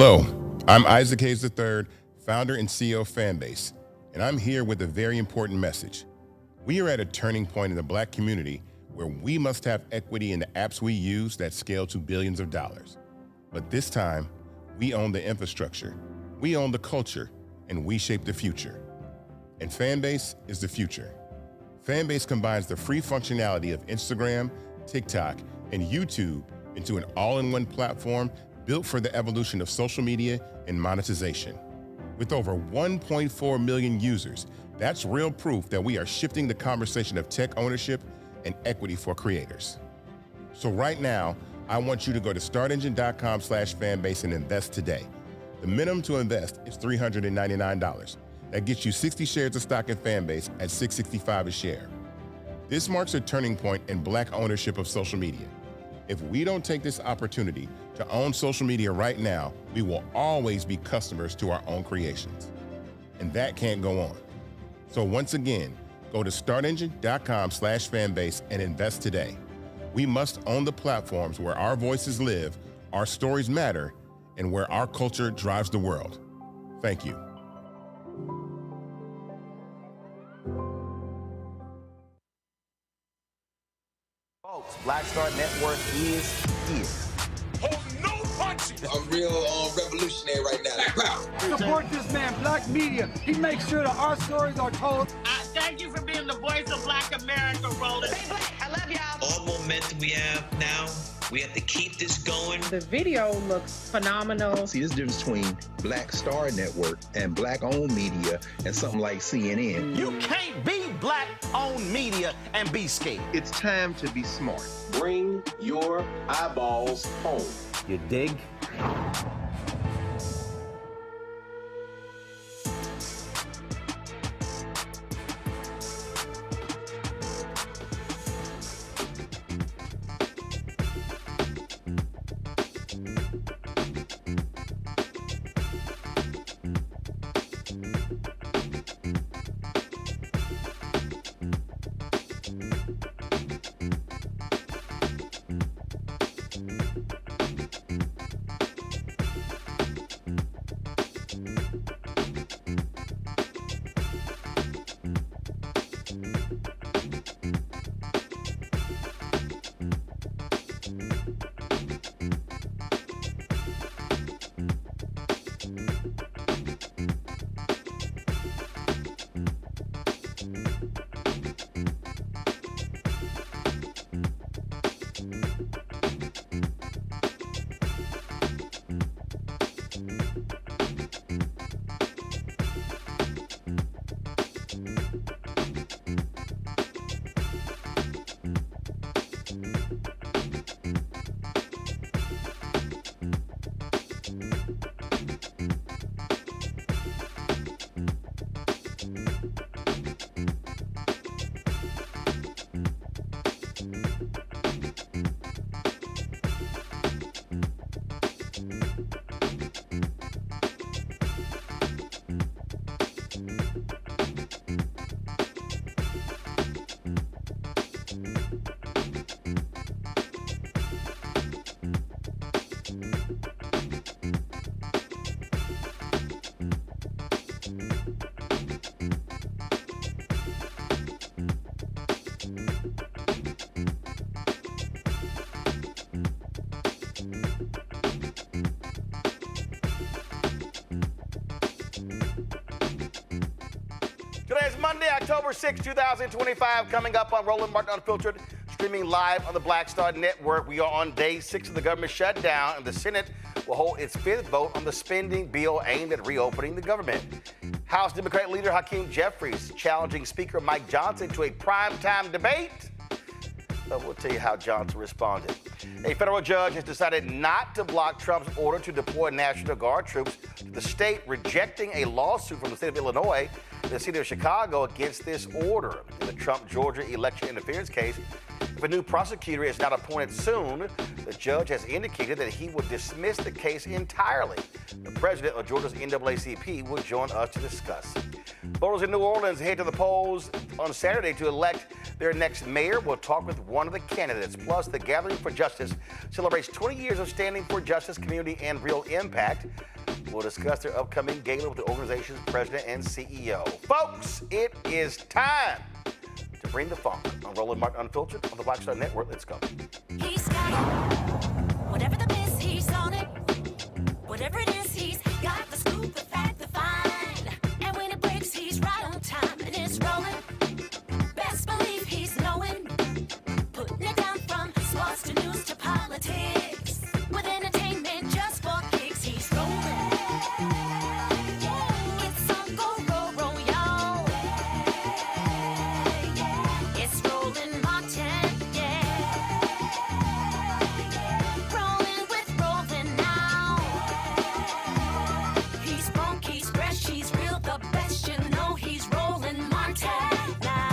Hello, I'm Isaac Hayes III, founder and CEO of Fanbase, and I'm here with a very important message. We are at a turning point in the Black community where we must have equity in the apps we use that scale to billions of dollars. But this time, we own the infrastructure, we own the culture, and we shape the future. And Fanbase is the future. Fanbase combines the free functionality of Instagram, TikTok, and YouTube into an all-in-one platform built for the evolution of social media and monetization. With over 1.4 million users, that's real proof that we are shifting the conversation of tech ownership and equity for creators. So right now, I want you to go to startengine.com/fanbase and invest today. The minimum to invest is $399. That gets you 60 shares of stock in Fanbase at $665 a share. This marks a turning point in Black ownership of social media. If we don't take this opportunity to own social media right now, we will always be customers to our own creations. And that can't go on. So once again, go to startengine.com/fanbase and invest today. We must own the platforms where our voices live, our stories matter, and where our culture drives the world. Thank you. Folks, Black Star Network is here. Hold no punches. I'm real revolutionary right now. Black power. Support this man, Black media. He makes sure that our stories are told. Thank you for being the voice of Black America, Roland. Stay Black. I love y'all. All momentum we have now, we have to keep this going. The video looks phenomenal. See, this difference between Black Star Network and Black-owned media and something like CNN. You can't be Black-owned media and be scared. It's time to be smart. Bring your eyeballs home. You dig? Today is Monday, October 6, 2025, coming up on Roland Martin Unfiltered, streaming live on the Black Star Network. We are on day 6 of the government shutdown, and the Senate will hold its 5th vote on the spending bill aimed at reopening the government. House Democratic Leader Hakeem Jeffries challenging Speaker Mike Johnson to a primetime debate. We'll tell you how Johnson responded. A federal judge has decided not to block Trump's order to deploy National Guard troops to the state, rejecting a lawsuit from the state of Illinois and the city of Chicago against this order. In the Trump-Georgia election interference case, if a new prosecutor is not appointed soon, the judge has indicated that he will dismiss the case entirely. The president of Georgia's NAACP will join us to discuss. Voters in New Orleans head to the polls on Saturday to elect Their next mayor will talk with one of the candidates. Plus, the Gathering for Justice celebrates 20 years of standing for justice, community, and real impact. We'll discuss their upcoming gala with the organization's president and CEO. Folks, it is time to bring the funk on Roland Martin Unfiltered on the Black Star Network. Let's go. He's got it. Whatever the biz, he's on it. Whatever it is, he's got the scoop, the fact, the find. And when it breaks, he's right on time and it's rolling. Best believe he's knowing. Putting it down from sports to news to politics. With entertainment just for kicks, he's rolling. It's on go, roll, roll, y'all. It's Roland Martin, yeah. Rolling with Roland now. He's funky, he's fresh, he's real, the best, you know he's Roland Martin now.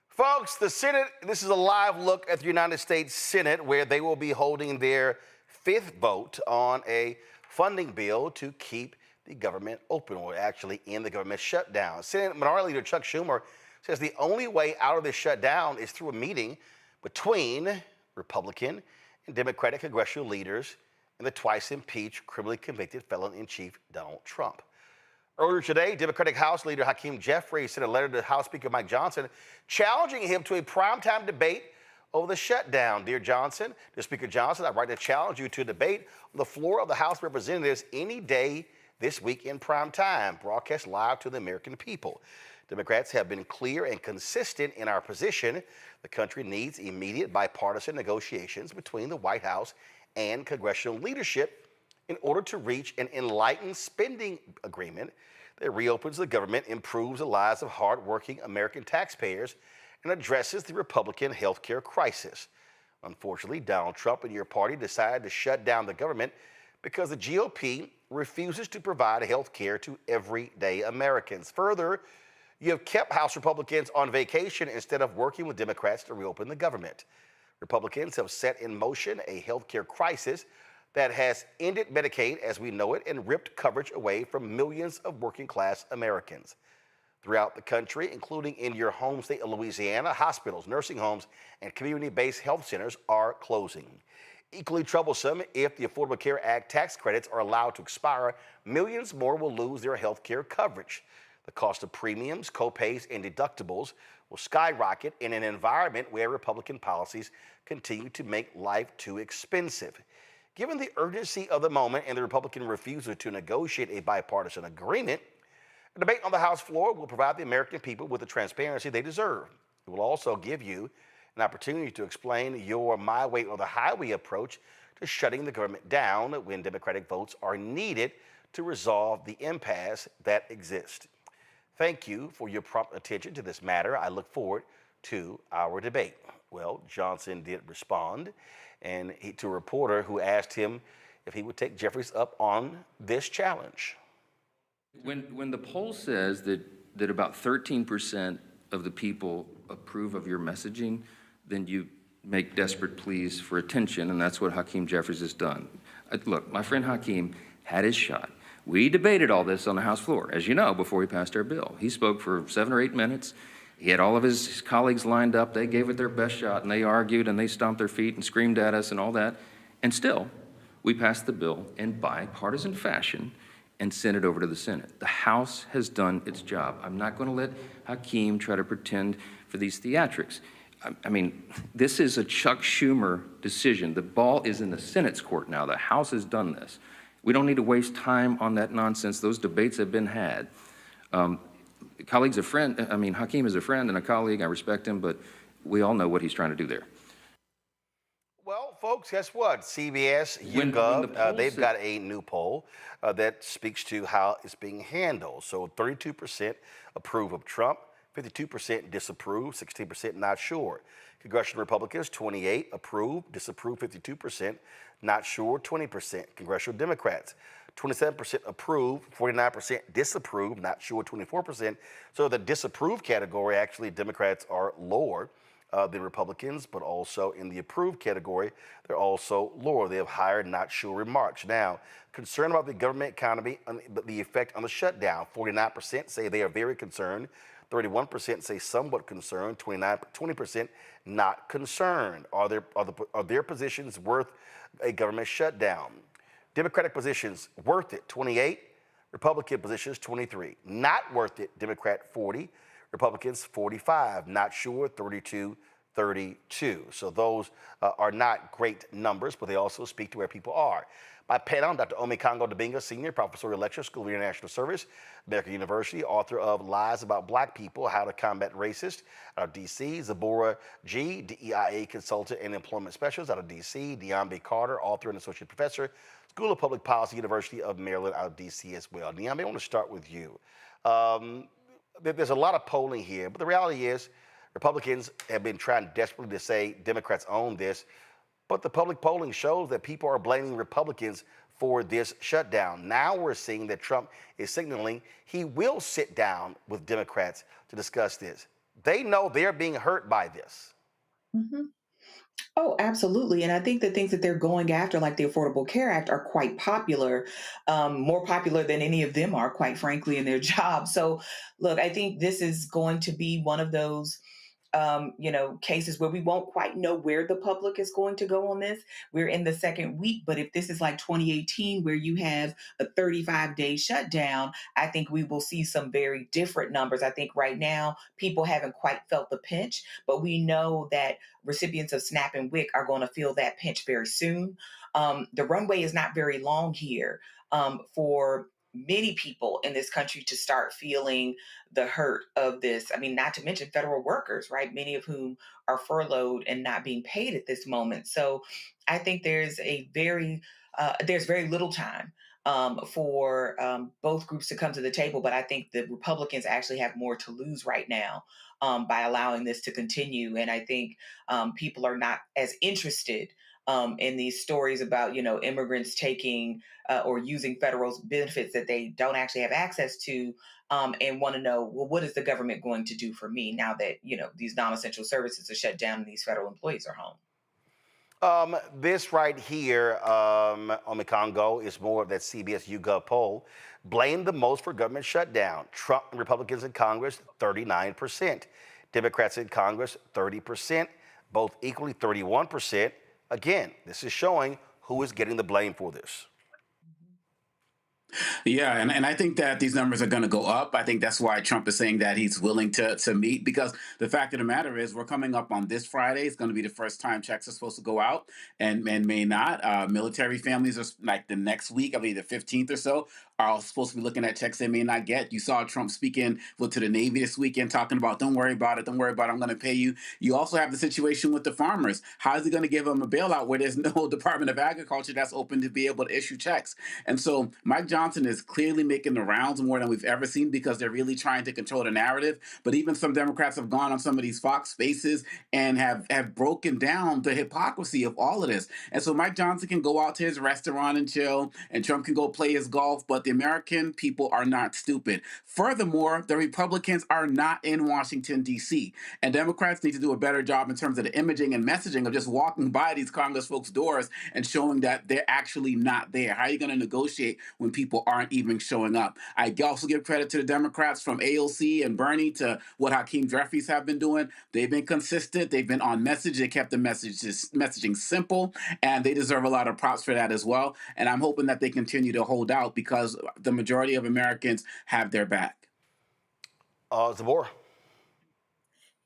Folks, the Senate, this is a live look at the United States Senate, where they will be holding their fifth vote on a funding bill to keep the government open, or actually end the government shutdown. Senate Minority Leader Chuck Schumer says the only way out of this shutdown is through a meeting between Republican and Democratic congressional leaders and the twice impeached, criminally convicted felon-in-chief Donald Trump. Earlier today, Democratic House Leader Hakeem Jeffries sent a letter to House Speaker Mike Johnson challenging him to a primetime debate over the shutdown. Dear Johnson, dear Speaker Johnson, I'd like to challenge you to a debate on the floor of the House of Representatives any day this week in prime time, broadcast live to the American people. Democrats have been clear and consistent in our position. The country needs immediate bipartisan negotiations between the White House and congressional leadership in order to reach an enlightened spending agreement that reopens the government, improves the lives of hardworking American taxpayers, and addresses the Republican health care crisis. Unfortunately, Donald Trump and your party decided to shut down the government because the GOP refuses to provide health care to everyday Americans. Further, you have kept House Republicans on vacation instead of working with Democrats to reopen the government. Republicans have set in motion a health care crisis that has ended Medicaid as we know it and ripped coverage away from millions of working-class Americans. Throughout the country, including in your home state of Louisiana, hospitals, nursing homes, and community-based health centers are closing. Equally troublesome, if the Affordable Care Act tax credits are allowed to expire, millions more will lose their health care coverage. The cost of premiums, copays, and deductibles will skyrocket in an environment where Republican policies continue to make life too expensive. Given the urgency of the moment and the Republican refusal to negotiate a bipartisan agreement, a debate on the House floor will provide the American people with the transparency they deserve. It will also give you an opportunity to explain your my way or the highway approach to shutting the government down when Democratic votes are needed to resolve the impasse that exists. Thank you for your prompt attention to this matter. I look forward to our debate. Well, Johnson did respond, and to a reporter who asked him if he would take Jeffries up on this challenge. When the poll says that about 13% of the people approve of your messaging, then you make desperate pleas for attention, and that's what Hakeem Jeffries has done. Look, my friend Hakeem had his shot. We debated all this on the House floor, as you know, before we passed our bill. He spoke for 7 or 8 minutes. He had all of his colleagues lined up. They gave it their best shot, and they argued, and they stomped their feet and screamed at us and all that. And still, we passed the bill in bipartisan fashion and sent it over to the Senate. The House has done its job. I'm not going to let Hakeem try to pretend for these theatrics. I mean, this is a Chuck Schumer decision. The ball is in the Senate's court now. The House has done this. We don't need to waste time on that nonsense. Those debates have been had. Colleague's a friend. I mean, Hakeem is a friend and a colleague. I respect him, but we all know what he's trying to do there. Well, folks, guess what? CBS, YouGov, they've got a new poll that speaks to how it's being handled. So 32% approve of Trump, 52% disapprove, 16% not sure. Congressional Republicans, 28 approve, disapprove 52%, not sure 20%. Congressional Democrats, 27% approve, 49% disapprove, not sure 24%. So the disapprove category, actually Democrats are lower. than Republicans, but also in the approved category, they're also lower. They have higher not sure remarks. Now, concern about the government economy, the effect on the shutdown. 49% say they are very concerned. 31% say somewhat concerned. 20% not concerned. Are their positions worth a government shutdown? Democratic positions worth it, 28. Republican positions, 23. Not worth it, Democrat 40. Republicans 45, not sure 32. So those are not great numbers, but they also speak to where people are. My panel, Dr. Omekongo Dibinga, Senior Professorial Lecturer, School of International Service, American University, author of Lies About Black People, How to Combat Racist, out of D.C. Zabora G., DEIA Consultant and Employment Specialist, out of D.C. Diambe Carter, author and Associate Professor, School of Public Policy, University of Maryland, out of D.C. as well. Diambe, I want to start with you. There's a lot of polling here, but the reality is Republicans have been trying desperately to say Democrats own this, but the public polling shows that people are blaming Republicans for this shutdown. Now we're seeing that Trump is signaling he will sit down with Democrats to discuss this. They know they're being hurt by this. Mm-hmm. Oh, absolutely. And I think the things that they're going after, like the Affordable Care Act, are quite popular, more popular than any of them are, quite frankly, in their job. So, look, I think this is going to be one of those cases where we won't quite know where the public is going to go on this. We're in the second week, but if this is like 2018, where you have a 35-day shutdown, I think we will see some very different numbers. I think right now people haven't quite felt the pinch, but we know that recipients of SNAP and WIC are going to feel that pinch very soon. The runway is not very long here for many people in this country to start feeling the hurt of this. I mean, not to mention federal workers, right? Many of whom are furloughed and not being paid at this moment. So I think there's very little time for both groups to come to the table. But I think the Republicans actually have more to lose right now by allowing this to continue. And I think people are not as interested in these stories about, immigrants taking or using federal benefits that they don't actually have access to, and want to know, well, what is the government going to do for me now that, these non-essential services are shut down and these federal employees are home? This right here, Omekongo, is more of that CBS YouGov poll. Blame the most for government shutdown. Trump and Republicans in Congress, 39%. Democrats in Congress, 30%. Both equally 31%. Again, this is showing who is getting the blame for this. Yeah, and I think that these numbers are going to go up. I think that's why Trump is saying that he's willing to meet, because the fact of the matter is we're coming up on this Friday. It's going to be the first time checks are supposed to go out and may not. Military families are like the next week, I believe the 15th or so, are supposed to be looking at checks they may not get. You saw Trump speaking to the Navy this weekend, talking about, don't worry about it, I'm going to pay you. You also have the situation with the farmers. How is he going to give them a bailout where there's no Department of Agriculture that's open to be able to issue checks? And so Mike Johnson is clearly making the rounds more than we've ever seen, because they're really trying to control the narrative. But even some Democrats have gone on some of these Fox Spaces and have broken down the hypocrisy of all of this. And so Mike Johnson can go out to his restaurant and chill, and Trump can go play his golf, but the American people are not stupid. Furthermore, the Republicans are not in Washington, D.C., and Democrats need to do a better job in terms of the imaging and messaging of just walking by these Congress folks' doors and showing that they're actually not there. How are you going to negotiate when people aren't even showing up? I also give credit to the Democrats, from AOC and Bernie to what Hakeem Jeffries have been doing. They've been consistent. They've been on message. They kept the messaging simple, and they deserve a lot of props for that as well. And I'm hoping that they continue to hold out, because the majority of Americans have their back. Zabor.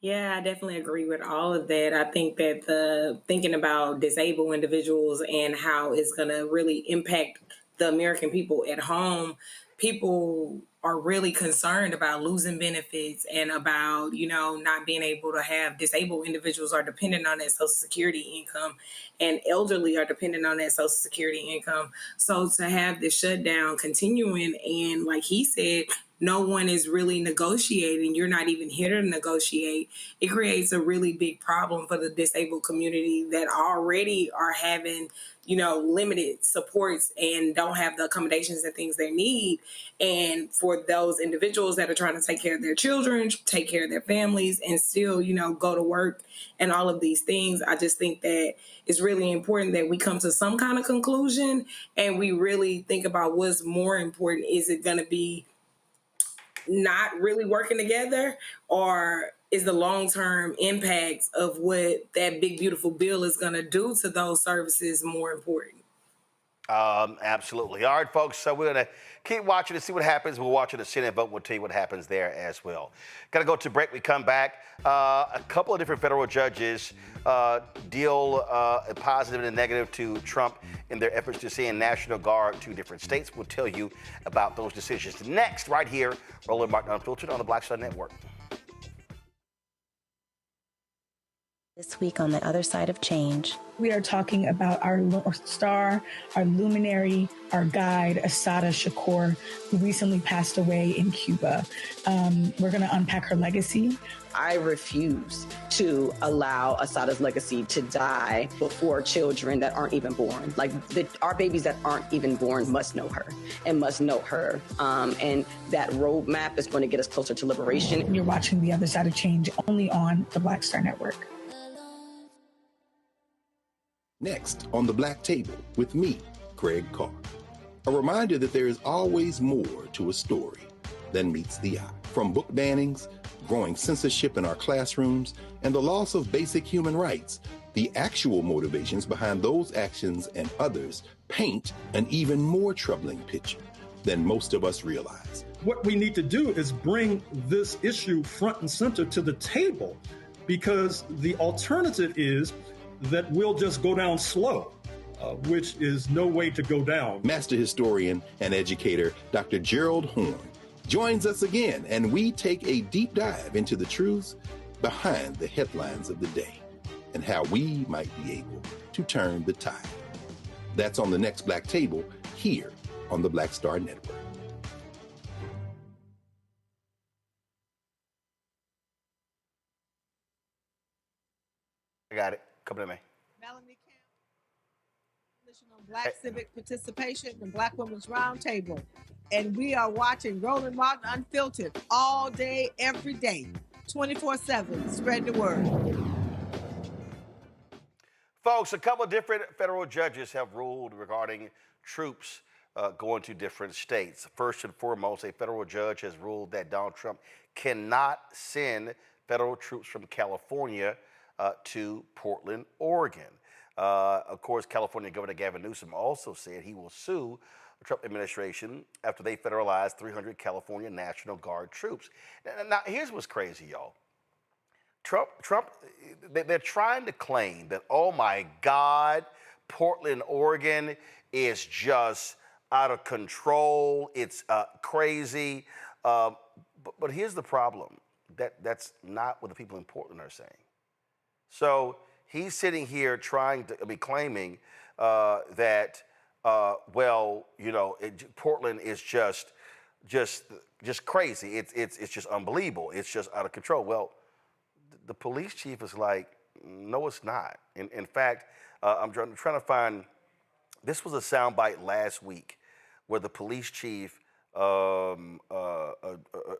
Yeah, I definitely agree with all of that. I think that thinking about disabled individuals and how it's going to really impact the American people at home, people are really concerned about losing benefits and about, not being able to have disabled individuals are dependent on that Social Security income, and elderly are dependent on that Social Security income. So to have the shutdown continuing, and like he said, no one is really negotiating. You're not even here to negotiate. It creates a really big problem for the disabled community that already are having, limited supports and don't have the accommodations and things they need. And for those individuals that are trying to take care of their children, take care of their families, and still, go to work and all of these things, I just think that it's really important that we come to some kind of conclusion and we really think about what's more important. Is it going to be not really working together, or is the long-term impacts of what that big, beautiful bill is going to do to those services more important? Absolutely. All right, folks, so we're going to keep watching to see what happens. We'll watch the Senate vote. We'll tell you what happens there as well. Got to go to break. We come back. A couple of different federal judges deal a positive and a negative to Trump in their efforts to send National Guard to different states. We'll tell you about those decisions next, right here, Roland Martin Unfiltered on the Black Star Network. This week on The Other Side of Change, we are talking about our North Star, our luminary, our guide, Assata Shakur, who recently passed away in Cuba. We're going to unpack her legacy. I refuse to allow Assata's legacy to die before children that aren't even born. Our babies that aren't even born must know her and must know her. And that roadmap is going to get us closer to liberation. You're watching The Other Side of Change only on the Black Star Network. Next on The Black Table with me, Craig Carr. A reminder that there is always more to a story than meets the eye. From book bannings, growing censorship in our classrooms, and the loss of basic human rights, the actual motivations behind those actions and others paint an even more troubling picture than most of us realize. What we need to do is bring this issue front and center to the table, because the alternative is that we'll just go down slow, which is no way to go down. Master historian and educator Dr. Gerald Horn joins us again, and we take a deep dive into the truths behind the headlines of the day and how we might be able to turn the tide. That's on the next Black Table here on the Black Star Network. I got it. Come to me. Melanie Campbell, on Black Civic Participation and Black Women's Roundtable. And we are watching Roland Martin Unfiltered all day, every day, 24/7. Spread the word. Folks, a couple of different federal judges have ruled regarding troops going to different states. First and foremost, a federal judge has ruled that Donald Trump cannot send federal troops from California to Portland, Oregon. Of course, California Governor Gavin Newsom also said he will sue the Trump administration after they federalized 300 California National Guard troops. Now, here's what's crazy, y'all. Trump, they're trying to claim that, oh my God, Portland, Oregon is just out of control. It's crazy. But here's the problem. That's not what the people in Portland are saying. So he's sitting here claiming that, Portland is just crazy. It's just unbelievable. It's just out of control. Well, the police chief is like, no, it's not. In fact, I'm trying to find, this was a soundbite last week where the police chief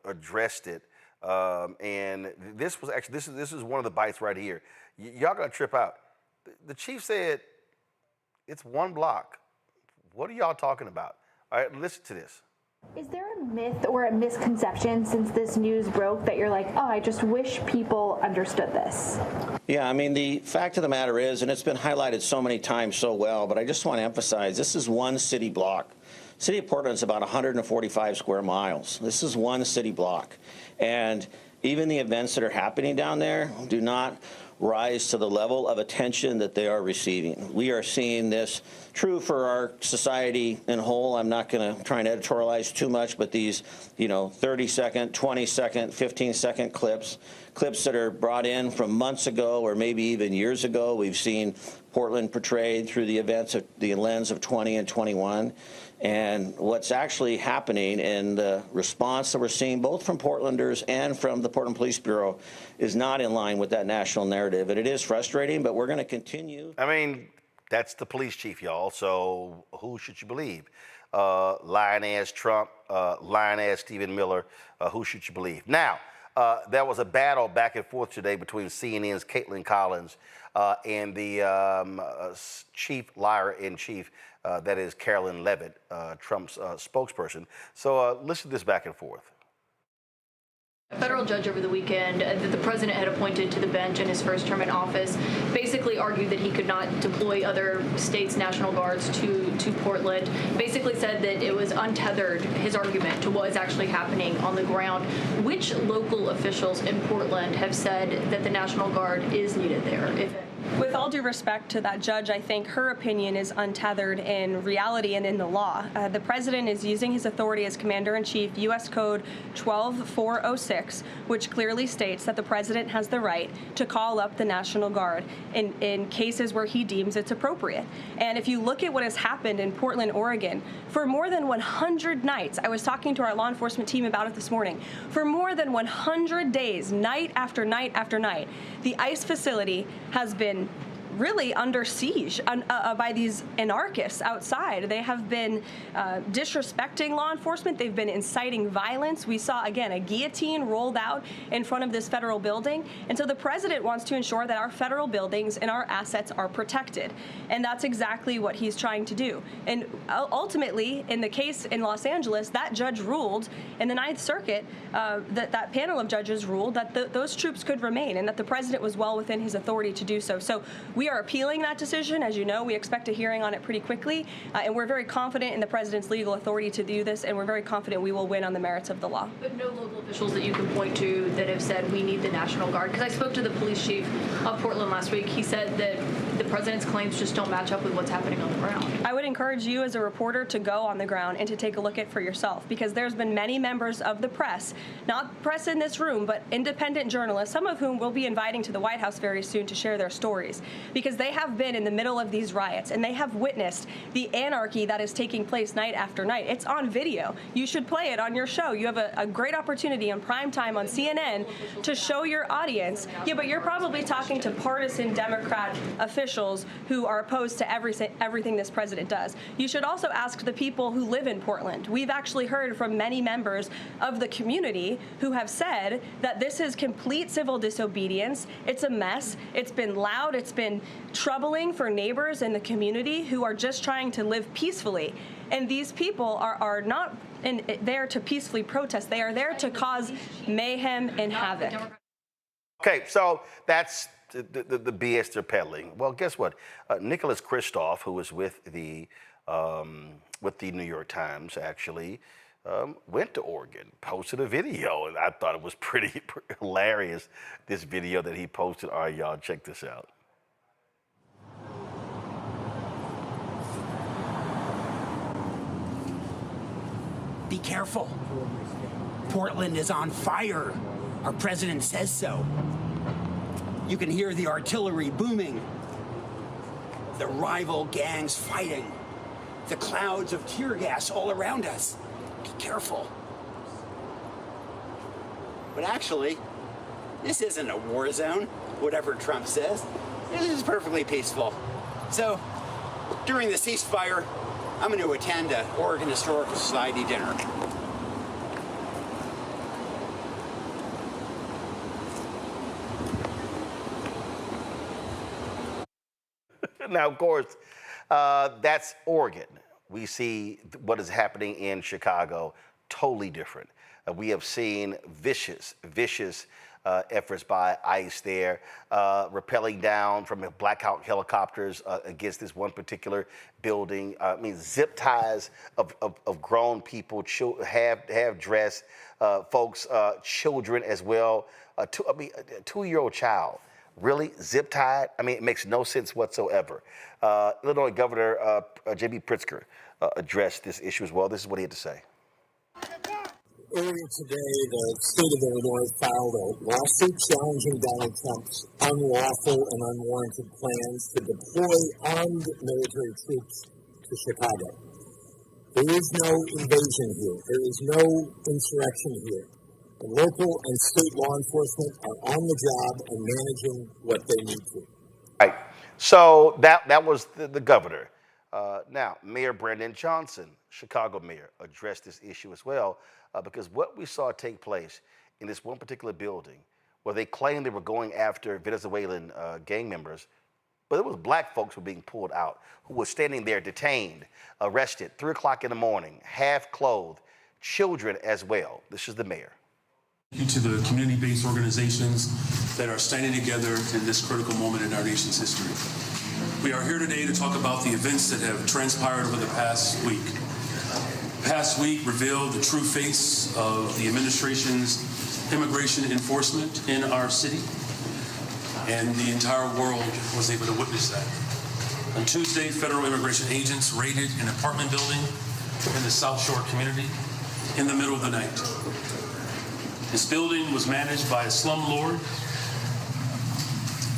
addressed it. And this was actually, this is one of the bites right here. Y'all gonna trip out. The chief said, it's one block. What are y'all talking about? All right, listen to this. Is there a myth or a misconception since this news broke that you're like, oh, I just wish people understood this? Yeah, I mean, the fact of the matter is, and it's been highlighted so many times so well, but I just want to emphasize, this is one city block. City of Portland is about 145 square miles. This is one city block. And even the events that are happening down there do not rise to the level of attention that they are receiving. We are seeing this true for our society in whole. I'm not going to try and editorialize too much, but these, 30-second, 20-second, 15-second clips clips that are brought in from months ago or maybe even years ago. We've seen Portland portrayed through the events of the lens of 20 and 21. And what's actually happening in the response that we're seeing both from Portlanders and from the Portland Police Bureau is not in line with that national narrative. And it is frustrating, but we're going to continue. I mean, that's the police chief, y'all. So who should you believe? Lying-ass Trump, lying-ass Stephen Miller. Who should you believe? Now, there was a battle back and forth today between CNN's Caitlin Collins and the chief liar-in-chief, that is Carolyn Levitt, Trump's spokesperson. So listen to this back and forth. A federal judge over the weekend that the president had appointed to the bench in his first term in office basically argued that he could not deploy other states' National Guards to Portland, basically said that it was untethered, his argument, to what is actually happening on the ground. Which local officials in Portland have said that the National Guard is needed there? With all due respect to that judge, I think her opinion is untethered in reality and in the law. The president is using his authority as commander-in-chief, U.S. Code 12406, which clearly states that the president has the right to call up the National Guard in cases where he deems it's appropriate. And if you look at what has happened in Portland, Oregon, for more than 100 nights, I was talking to our law enforcement team about it this morning, for more than 100 days, night after night after night, the ICE facility has been really under siege by these anarchists outside. They have been disrespecting law enforcement. They've been inciting violence. We saw, again, a guillotine rolled out in front of this federal building. And so the president wants to ensure that our federal buildings and our assets are protected. And that's exactly what he's trying to do. And ultimately, in the case in Los Angeles, that judge ruled, in the Ninth Circuit, that panel of judges ruled that those troops could remain and that the president was well within his authority to do so. So we are appealing that decision. As you know, we expect a hearing on it pretty quickly, and we're very confident in the president's legal authority to do this, and we're very confident we will win on the merits of the law. But no local officials that you can point to that have said we need the National Guard? Because I spoke to the police chief of Portland last week. He said that the president's claims just don't match up with what's happening on the ground. I would encourage you as a reporter to go on the ground and to take a look at it for yourself, because there's been many members of the press, not press in this room, but independent journalists, some of whom we'll be inviting to the White House very soon to share their stories, because they have been in the middle of these riots and they have witnessed the anarchy that is taking place night after night. It's on video. You should play it on your show. You have a great opportunity on primetime on CNN to show your audience. Yeah, but you're probably talking to partisan Democrat officials who are opposed to everything this president does. You should also ask the people who live in Portland. We've actually heard from many members of the community who have said that this is complete civil disobedience. It's a mess. It's been loud. It's been troubling for neighbors in the community who are just trying to live peacefully. And these people are not there to peacefully protest. They are there to cause mayhem and havoc. Okay, so that's the BS they're peddling. Well, guess what? Nicholas Kristof, who was with the New York Times, actually went to Oregon, posted a video, and I thought it was pretty hilarious, this video that he posted. All right, y'all, check this out. Be careful. Portland is on fire. Our president says so. You can hear the artillery booming, the rival gangs fighting, the clouds of tear gas all around us. Be careful. But actually, this isn't a war zone, whatever Trump says. This is perfectly peaceful. So, during the ceasefire, I'm going to attend an Oregon Historical Society dinner. Now, of course, that's Oregon. We see what is happening in Chicago, totally different. We have seen vicious efforts by ICE there, rappelling down from Black Hawk helicopters against this one particular building. I mean, zip ties of grown people, have dressed folks, children as well. A 2-year-old child. Really? Zip-tied? I mean, it makes no sense whatsoever. Illinois Governor J.B. Pritzker addressed this issue as well. This is what he had to say. Earlier today, the state of Illinois filed a lawsuit challenging Donald Trump's unlawful and unwarranted plans to deploy armed military troops to Chicago. There is no invasion here. There is no insurrection here. The local and state law enforcement are on the job and managing what they need to. Right. So that was the governor. Now, Mayor Brandon Johnson, Chicago mayor, addressed this issue as well, because what we saw take place in this one particular building where they claimed they were going after Venezuelan gang members, but it was black folks who were being pulled out, who were standing there detained, arrested, 3 o'clock in the morning, half clothed, children as well. This is the mayor. Thank you to the community-based organizations that are standing together in this critical moment in our nation's history. We are here today to talk about the events that have transpired over the past week. The past week revealed the true face of the administration's immigration enforcement in our city, and the entire world was able to witness that. On Tuesday, federal immigration agents raided an apartment building in the South Shore community in the middle of the night. This building was managed by a slumlord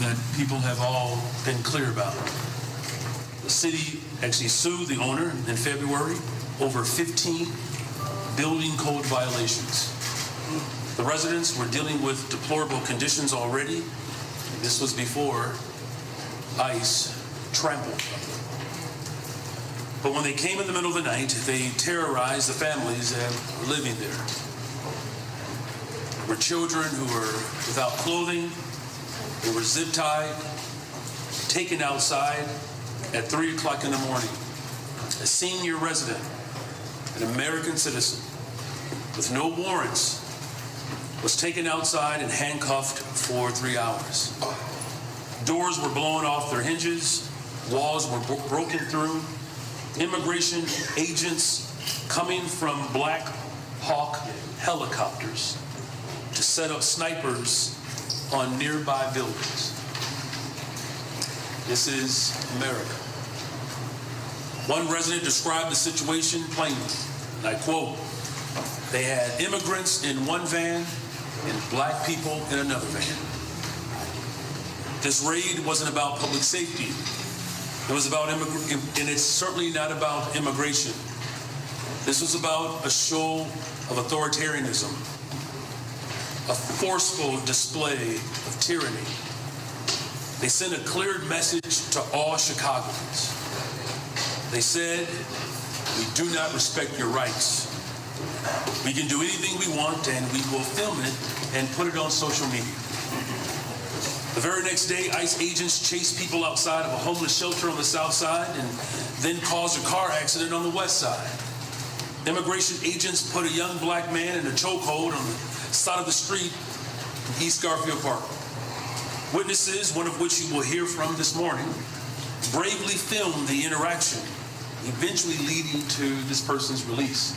that people have all been clear about. The city actually sued the owner in February over 15 building code violations. The residents were dealing with deplorable conditions already. This was before ICE trampled. But when they came in the middle of the night, they terrorized the families that were living there. There were children who were without clothing, they were zip-tied, taken outside at 3 o'clock in the morning. A senior resident, an American citizen, with no warrants, was taken outside and handcuffed for 3 hours. Doors were blown off their hinges, walls were broken through, immigration agents coming from Black Hawk helicopters to set up snipers on nearby buildings. This is America. One resident described the situation plainly, and I quote, "They had immigrants in one van and black people in another van." This raid wasn't about public safety. It was about and it's certainly not about immigration. This was about a show of authoritarianism, a forceful display of tyranny. They sent a clear message to all Chicagoans. They said, "We do not respect your rights. We can do anything we want and we will film it and put it on social media." The very next day, ICE agents chased people outside of a homeless shelter on the south side and then caused a car accident on the west side. Immigration agents put a young black man in a chokehold on the side of the street in East Garfield Park. Witnesses, one of which you will hear from this morning, bravely filmed the interaction, eventually leading to this person's release.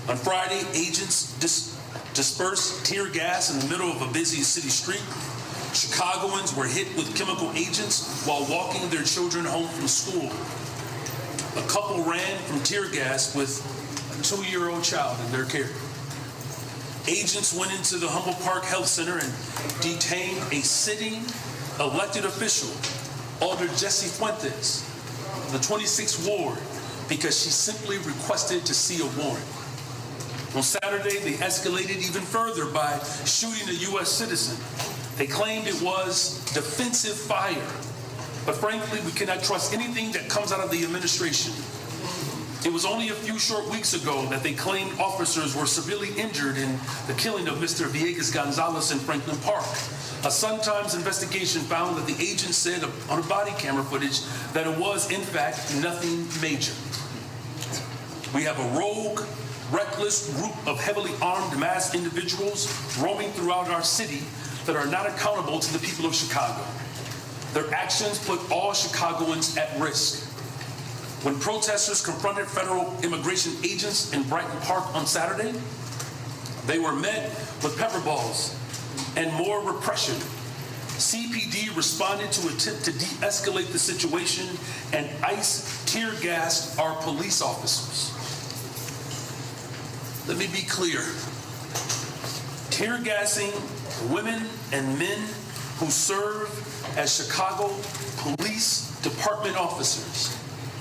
On Friday, agents dispersed tear gas in the middle of a busy city street. Chicagoans were hit with chemical agents while walking their children home from school. A couple ran from tear gas with a 2-year-old child in their care. Agents went into the Humboldt Park Health Center and detained a sitting elected official, Alder Jessie Fuentes, of the 26th Ward, because she simply requested to see a warrant. On Saturday, they escalated even further by shooting a U.S. citizen. They claimed it was defensive fire, but frankly, we cannot trust anything that comes out of the administration. It was only a few short weeks ago that they claimed officers were severely injured in the killing of Mr. Villegas Gonzalez in Franklin Park. A Sun-Times investigation found that the agent said on body camera footage that it was, in fact, nothing major. We have a rogue, reckless group of heavily armed mass individuals roaming throughout our city that are not accountable to the people of Chicago. Their actions put all Chicagoans at risk. When protesters confronted federal immigration agents in Brighton Park on Saturday, they were met with pepper balls and more repression. CPD responded to attempt to de-escalate the situation, and ICE tear-gassed our police officers. Let me be clear. Tear gassing women and men who serve as Chicago Police Department officers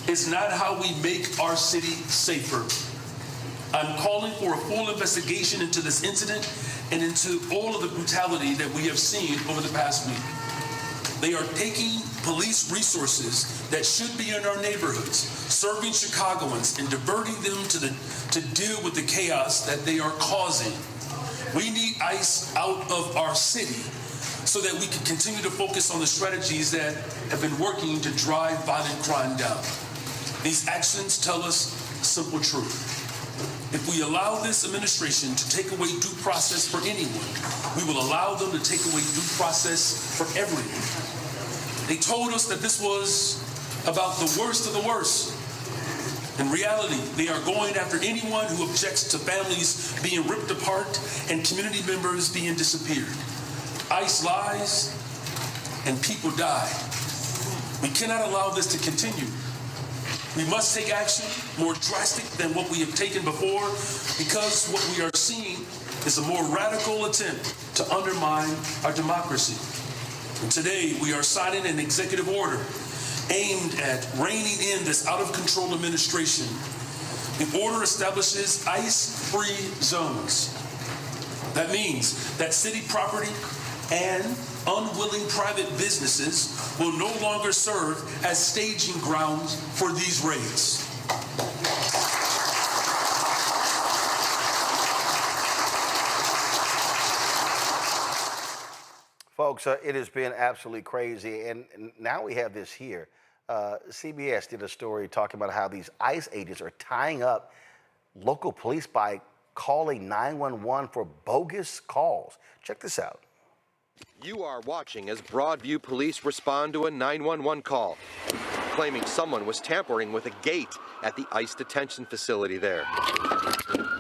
is not how we make our city safer. I'm calling for a full investigation into this incident and into all of the brutality that we have seen over the past week. They are taking police resources that should be in our neighborhoods, serving Chicagoans and diverting them to deal with the chaos that they are causing. We need ICE out of our city so that we can continue to focus on the strategies that have been working to drive violent crime down. These actions tell us a simple truth. If we allow this administration to take away due process for anyone, we will allow them to take away due process for everyone. They told us that this was about the worst of the worst. In reality, they are going after anyone who objects to families being ripped apart and community members being disappeared. ICE lies and people die. We cannot allow this to continue. We must take action more drastic than what we have taken before, because what we are seeing is a more radical attempt to undermine our democracy. And today, we are signing an executive order aimed at reining in this out-of-control administration. The order establishes ICE-free zones. That means that city property and unwilling private businesses will no longer serve as staging grounds for these raids. Folks, it has been absolutely crazy, and now we have this here. CBS did a story talking about how these ICE agents are tying up local police by calling 911 for bogus calls. Check this out. You are watching as Broadview police respond to a 911 call, claiming someone was tampering with a gate at the ICE detention facility there.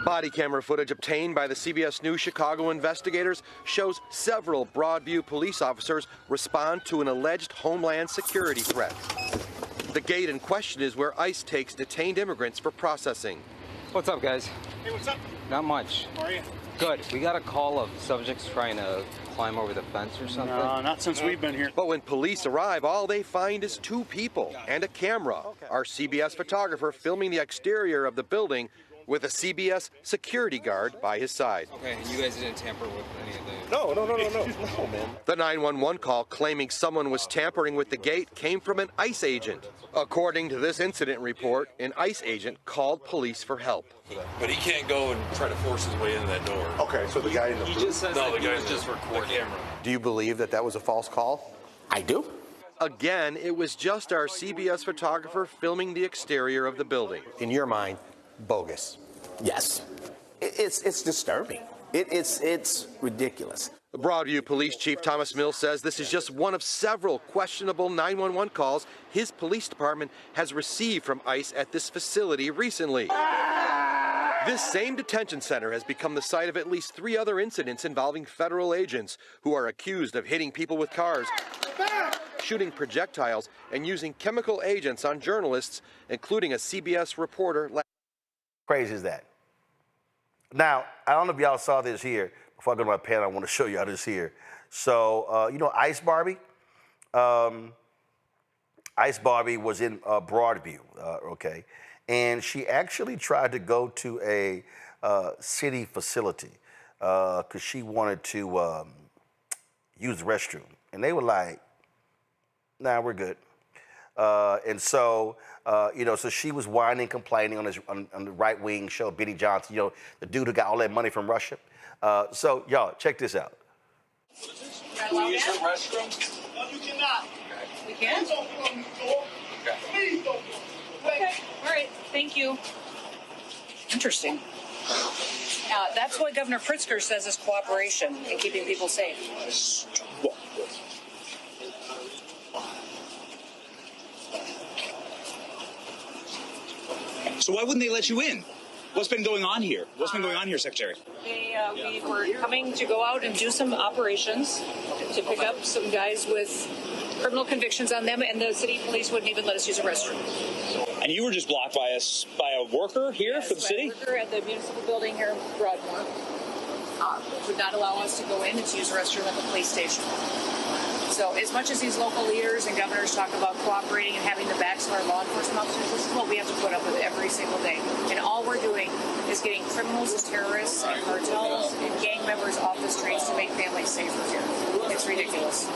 Body camera footage obtained by the CBS News Chicago investigators shows several Broadview police officers respond to an alleged Homeland Security threat. The gate in question is where ICE takes detained immigrants for processing. What's up, guys? Hey, what's up? Not much. How are you? Good. We got a call of subjects trying to climb over the fence or something. No, not since we've been here. But when police arrive, all they find is two people and a camera. Our CBS photographer filming the exterior of the building with a CBS security guard by his side. Okay, you guys didn't tamper with any of the... No, man. The 911 call claiming someone was tampering with the gate came from an ICE agent. According to this incident report, an ICE agent called police for help. But he can't go and try to force his way into that door. Okay, so the guy in the He just says No, that the he guy was just recording. the camera. Do you believe that that was a false call? I do. Again, it was just our CBS photographer filming the exterior of the building. In your mind, bogus. Yes. It's disturbing. It's ridiculous. The Broadview Police Chief Thomas Mills says this is just one of several questionable 911 calls his police department has received from ICE at this facility recently. This same detention center has become the site of at least 3 other incidents involving federal agents who are accused of hitting people with cars, shooting projectiles, and using chemical agents on journalists, including a CBS reporter. Crazy is that? Now, I don't know if y'all saw this here. Before I go to my panel, I want to show y'all this here. So, you know Ice Barbie? Ice Barbie was in Broadview, okay? And she actually tried to go to a city facility because she wanted to use the restroom. And they were like, nah, we're good. And so, you know, so she was whining, complaining on the right-wing show, Benny Johnson, you know, the dude who got all that money from Russia. So, y'all, check this out. Can we use the restroom? No, you cannot. We can? Please don't close the door. Please don't. Okay, all right, thank you. Interesting. That's what Governor Pritzker says is cooperation in keeping people safe. So why wouldn't they let you in? What's been going on here? What's been going on here, Secretary? We were coming to go out and do some operations to pick up some guys with criminal convictions on them, and the city police wouldn't even let us use a restroom. And you were just blocked by a worker here for the city? A worker at the municipal building here in Broadmoor would not allow us to go in and to use a restroom at the police station. So as much as these local leaders and governors talk about cooperating and having the backs of our law enforcement officers, this is what we have to put up with every single day. And all we're doing is getting criminals as terrorists and cartels and gang members off the streets to make families safer here. It's ridiculous.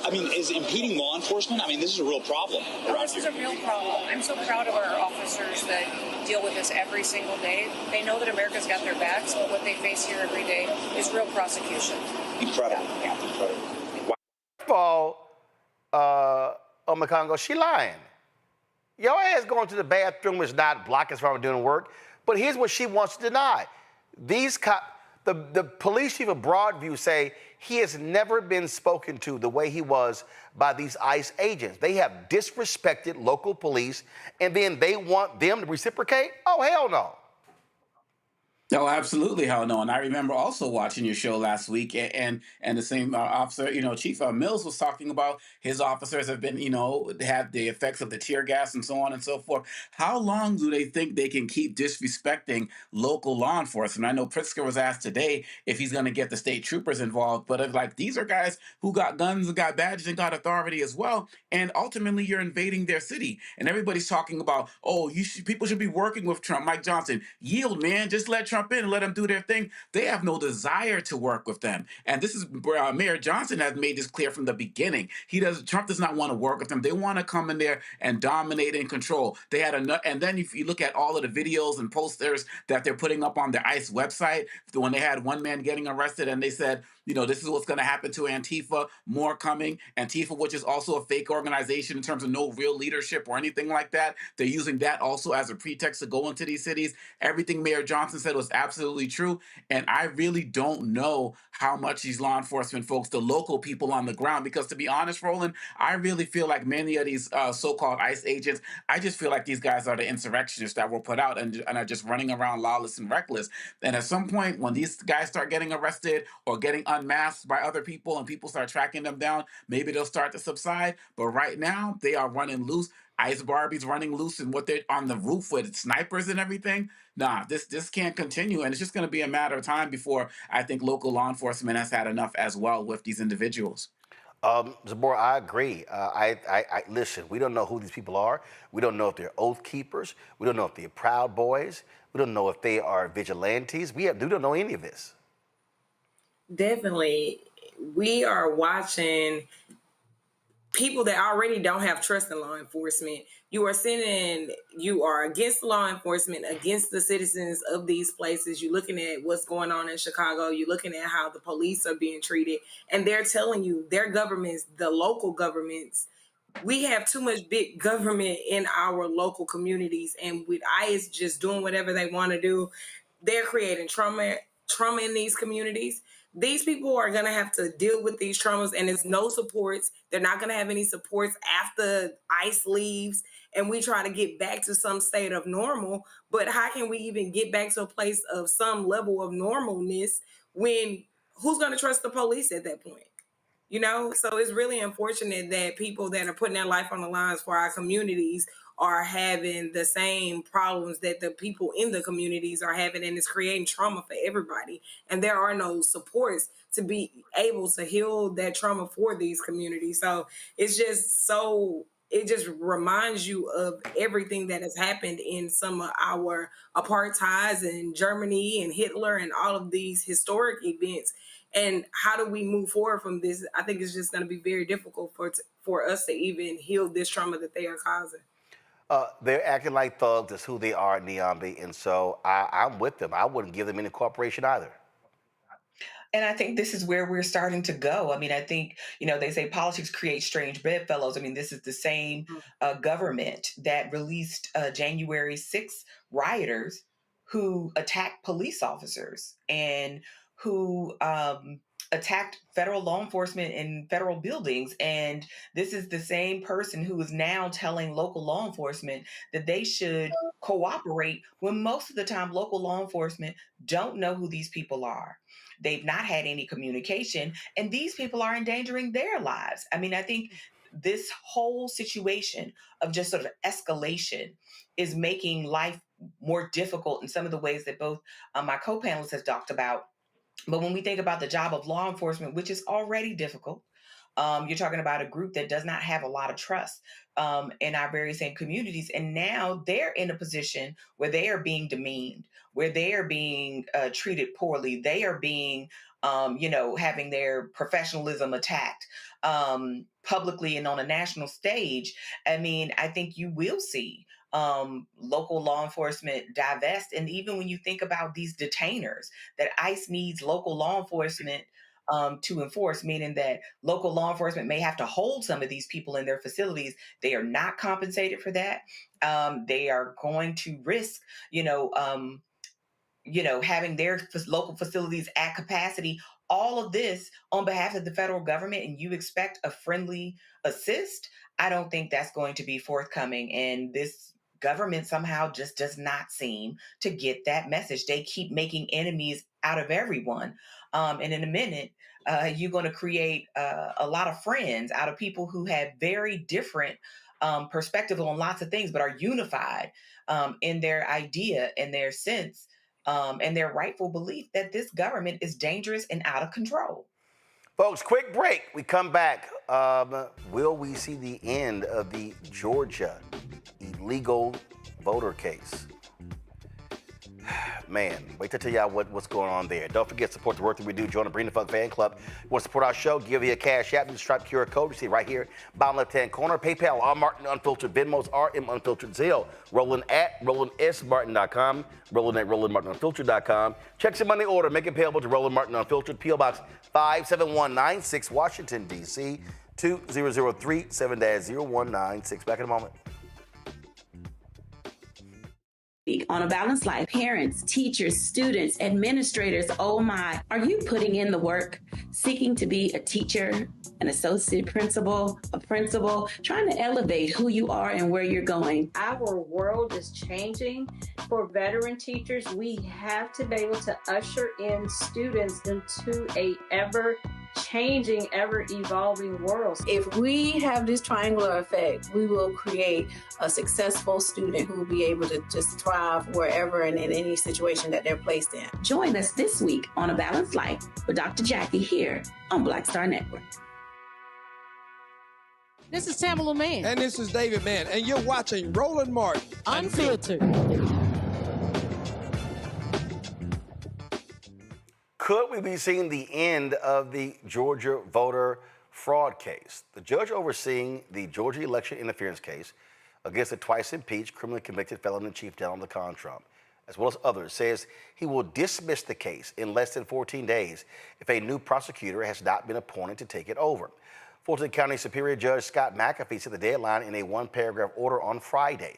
I mean, is impeding law enforcement? I mean, this is a real problem. This is a real problem. I'm so proud of our officers that deal with this every single day. They know that America's got their backs, but what they face here every day is real prosecution. Incredible. Yeah. Incredible. First of all, Omekongo, she lying. Your ass going to the bathroom is not blocking us from doing work, but here's what she wants to deny. These the police chief of Broadview say he has never been spoken to the way he was by these ICE agents. They have disrespected local police, and then they want them to reciprocate? Oh, hell no. Oh, absolutely, hell no. And I remember also watching your show last week, and the same officer, Chief Mills was talking about his officers have been, had the effects of the tear gas and so on and so forth. How long do they think they can keep disrespecting local law enforcement? I know Pritzker was asked today if he's going to get the state troopers involved, but these are guys who got guns and got badges and got authority as well, and ultimately you're invading their city. And everybody's talking about, people should be working with Trump. Mike Johnson, yield, man, just let Trump in and let them do their thing. They have no desire to work with them. And this is Mayor Johnson has made this clear from the beginning. Trump does not want to work with them. They want to come in there and dominate and control. They had enough. And then if you look at all of the videos and posters that they're putting up on their ICE website, when they had one man getting arrested and they said, this is what's going to happen to Antifa, more coming. Antifa, which is also a fake organization in terms of no real leadership or anything like that. They're using that also as a pretext to go into these cities. Everything Mayor Johnson said was absolutely true. And I really don't know how much these law enforcement folks, the local people on the ground, because to be honest, Roland, I really feel like many of these so-called ICE agents, I just feel like these guys are the insurrectionists that were put out and are just running around lawless and reckless. And at some point, when these guys start getting arrested or getting unmasked by other people and people start tracking them down, maybe they'll start to subside. But right now, they are running loose. Ice Barbie's running loose, and what they're on the roof with snipers and everything. Nah, this can't continue, and it's just going to be a matter of time before I think local law enforcement has had enough as well with these individuals. Zabor, I agree. I listen. We don't know who these people are. We don't know if they're oath keepers. We don't know if they're Proud Boys. We don't know if they are vigilantes. We don't know any of this. Definitely, we are watching people that already don't have trust in law enforcement. You are against law enforcement, against the citizens of these places. You're looking at what's going on in Chicago. You're looking at how the police are being treated. And they're telling you, their governments, the local governments, we have too much big government in our local communities. And with ICE just doing whatever they want to do, they're creating trauma in these communities. These people are going to have to deal with these traumas, and there's no supports. They're not going to have any supports after ICE leaves and we try to get back to some state of normal. But how can we even get back to a place of some level of normalness when who's going to trust the police at that point? So it's really unfortunate that people that are putting their life on the lines for our communities are having the same problems that the people in the communities are having, and it's creating trauma for everybody. And there are no supports to be able to heal that trauma for these communities. So it just reminds you of everything that has happened in some of our apartheids in Germany and Hitler and all of these historic events. And how do we move forward from this? I think it's just going to be very difficult for us to even heal this trauma that they are causing. They're acting like thugs. That's who they are, Niambi. And so I'm with them. I wouldn't give them any cooperation either. And I think this is where we're starting to go. I mean, I think, they say politics creates strange bedfellows. I mean, this is the same government that released January 6th rioters who attacked police officers and who attacked federal law enforcement in federal buildings. And this is the same person who is now telling local law enforcement that they should cooperate when most of the time local law enforcement don't know who these people are. They've not had any communication, and these people are endangering their lives. I mean, I think this whole situation of just sort of escalation is making life more difficult in some of the ways that both my co-panelists have talked about. But when we think about the job of law enforcement, which is already difficult, you're talking about a group that does not have a lot of trust in our very same communities. And now they're in a position where they are being demeaned, where they are being treated poorly. They are being, having their professionalism attacked publicly and on a national stage. I mean, I think you will see local law enforcement divest. And even when you think about these detainers, that ICE needs local law enforcement to enforce, meaning that local law enforcement may have to hold some of these people in their facilities. They are not compensated for that. They are going to risk, having their local facilities at capacity. All of this on behalf of the federal government, and you expect a friendly assist. I don't think that's going to be forthcoming. And this government somehow just does not seem to get that message. They keep making enemies out of everyone. And in a minute, you're going to create a lot of friends out of people who have very different perspectives on lots of things, but are unified in their idea and their sense and their rightful belief that this government is dangerous and out of control. Folks, quick break. We come back. Will we see the end of the Georgia illegal voter case? Man, wait to tell y'all what's going on there. Don't forget to support the work that we do. Join the Bring the Funk fan club. You want to support our show? Give you a cash app. You stripe QR code. You see right here, bottom left-hand corner. PayPal, R Martin Unfiltered. Venmo's RM Unfiltered. Zelle, Roland at RolandSMartin.com. Roland at RolandMartinUnfiltered.com. Check your money order. Make it payable to Roland Martin Unfiltered. P.O. Box 57196, Washington, D.C. 2003 7-0196. Back in a moment. On A Balanced Life, parents, teachers, students, administrators, oh my, are you putting in the work, seeking to be a teacher, an associate principal, a principal, trying to elevate who you are and where you're going? Our world is changing. For veteran teachers, we have to be able to usher in students into a ever-changing, ever-evolving world. If we have this triangular effect, we will create a successful student who will be able to just thrive wherever and in any situation that they're placed in. Join us this week on A Balanced Life with Dr. Jackie here on Black Star Network. This is Tamala Mann. And this is David Mann. And you're watching Roland Martin Unfiltered. Could we be seeing the end of the Georgia voter fraud case? The judge overseeing the Georgia election interference case against the twice impeached, criminally convicted felon in chief Donald DeCon Trump, as well as others, says he will dismiss the case in less than 14 days if a new prosecutor has not been appointed to take it over. Fulton County Superior Judge Scott McAfee set the deadline in a one-paragraph order on Friday.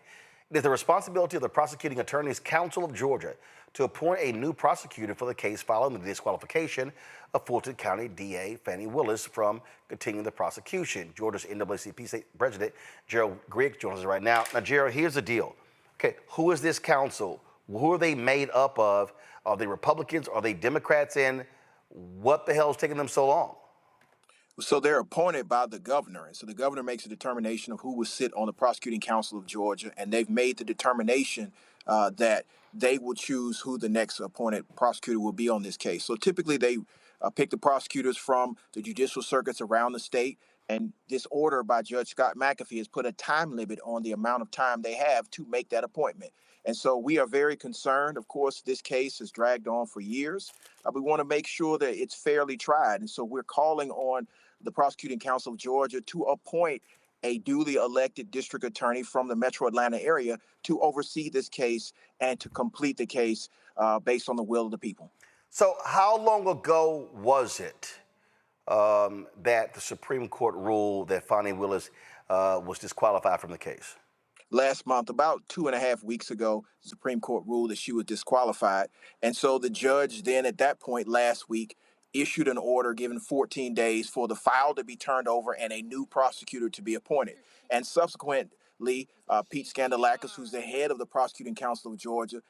It is the responsibility of the Prosecuting Attorneys Council of Georgia to appoint a new prosecutor for the case following the disqualification of Fulton County DA Fannie Willis from continuing the prosecution. Georgia's NAACP State President Gerald Griggs joins us right now. Now, Gerald, here's the deal. Okay, who is this council? Who are they made up of? Are they Republicans? Are they Democrats? And what the hell is taking them so long? So they're appointed by the governor. And so the governor makes a determination of who will sit on the Prosecuting Council of Georgia. And they've made the determination that they will choose who the next appointed prosecutor will be on this case. So typically they pick the prosecutors from the judicial circuits around the state. And this order by Judge Scott McAfee has put a time limit on the amount of time they have to make that appointment. And so we are very concerned. Of course, this case has dragged on for years. We want to make sure that it's fairly tried. And so we're calling on the Prosecuting Council of Georgia to appoint a duly elected district attorney from the Metro Atlanta area to oversee this case and to complete the case based on the will of the people. So how long ago was it that the Supreme Court ruled that Fannie Willis was disqualified from the case? Last month, about 2.5 weeks ago, the Supreme Court ruled that she was disqualified. And so the judge then at that point last week issued an order giving 14 days for the file to be turned over and a new prosecutor to be appointed. And subsequently, Pete Scandalakis, who's the head of the Prosecuting Council of Georgia,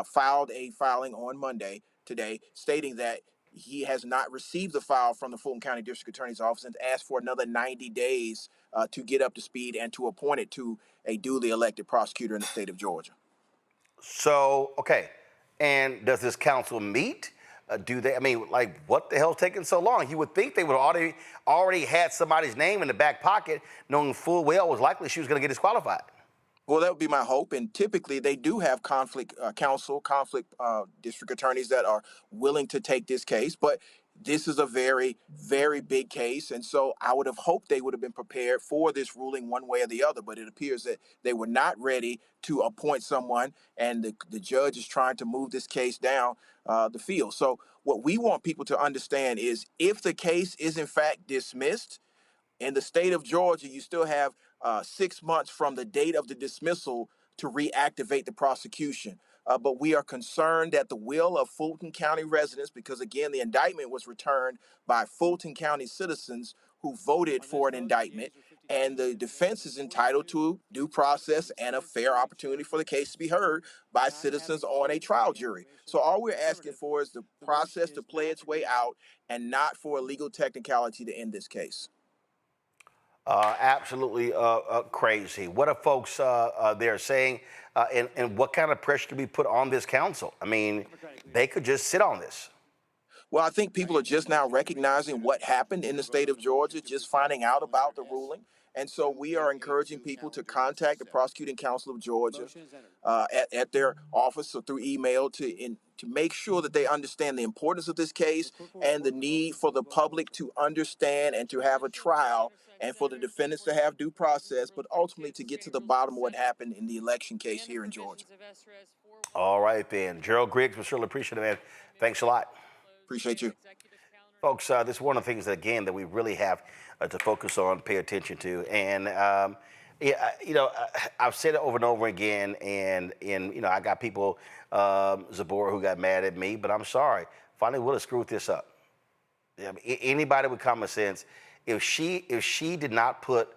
filed a filing on Monday today stating that he has not received the file from the Fulton County District Attorney's Office and asked for another 90 days to get up to speed and to appoint it to a duly elected prosecutor in the state of Georgia. So, okay. And does this council meet? Do they, I mean, like, what the hell's taking so long? You would think they would already had somebody's name in the back pocket, knowing full well it was likely she was going to get disqualified. Well, that would be my hope. And typically they do have conflict conflict district attorneys that are willing to take this case. But this is a very, very big case. And so I would have hoped they would have been prepared for this ruling one way or the other. But it appears that they were not ready to appoint someone. And the judge is trying to move this case down the field. So what we want people to understand is if the case is in fact dismissed, in the state of Georgia, you still have 6 months from the date of the dismissal to reactivate the prosecution. But we are concerned that the will of Fulton County residents, because again, the indictment was returned by Fulton County citizens who voted for an indictment, and the defense is entitled to due process and a fair opportunity for the case to be heard by citizens on a trial jury. So all we're asking for is the process to play its way out and not for a legal technicality to end this case. Absolutely crazy. What are folks there saying, and what kind of pressure to be put on this council? I mean, they could just sit on this. Well, I think people are just now recognizing what happened in the state of Georgia, just finding out about the ruling. And so we are encouraging people to contact the Prosecuting Council of Georgia at their office or through email to make sure that they understand the importance of this case and the need for the public to understand and to have a trial and for the defendants to have due process, but ultimately to get to the bottom of what happened in the election case here in Georgia. All right, then. Gerald Griggs, we surely appreciate it, man. Thanks a lot. Appreciate you. Folks, this is one of the things, that, again, that we really have to focus on, pay attention to. And, yeah, you know, I've said it over and over again, and you know, I got people, Zabora, who got mad at me, but I'm sorry. Finally, Willis screwed this up. I mean, anybody with common sense, if she did not put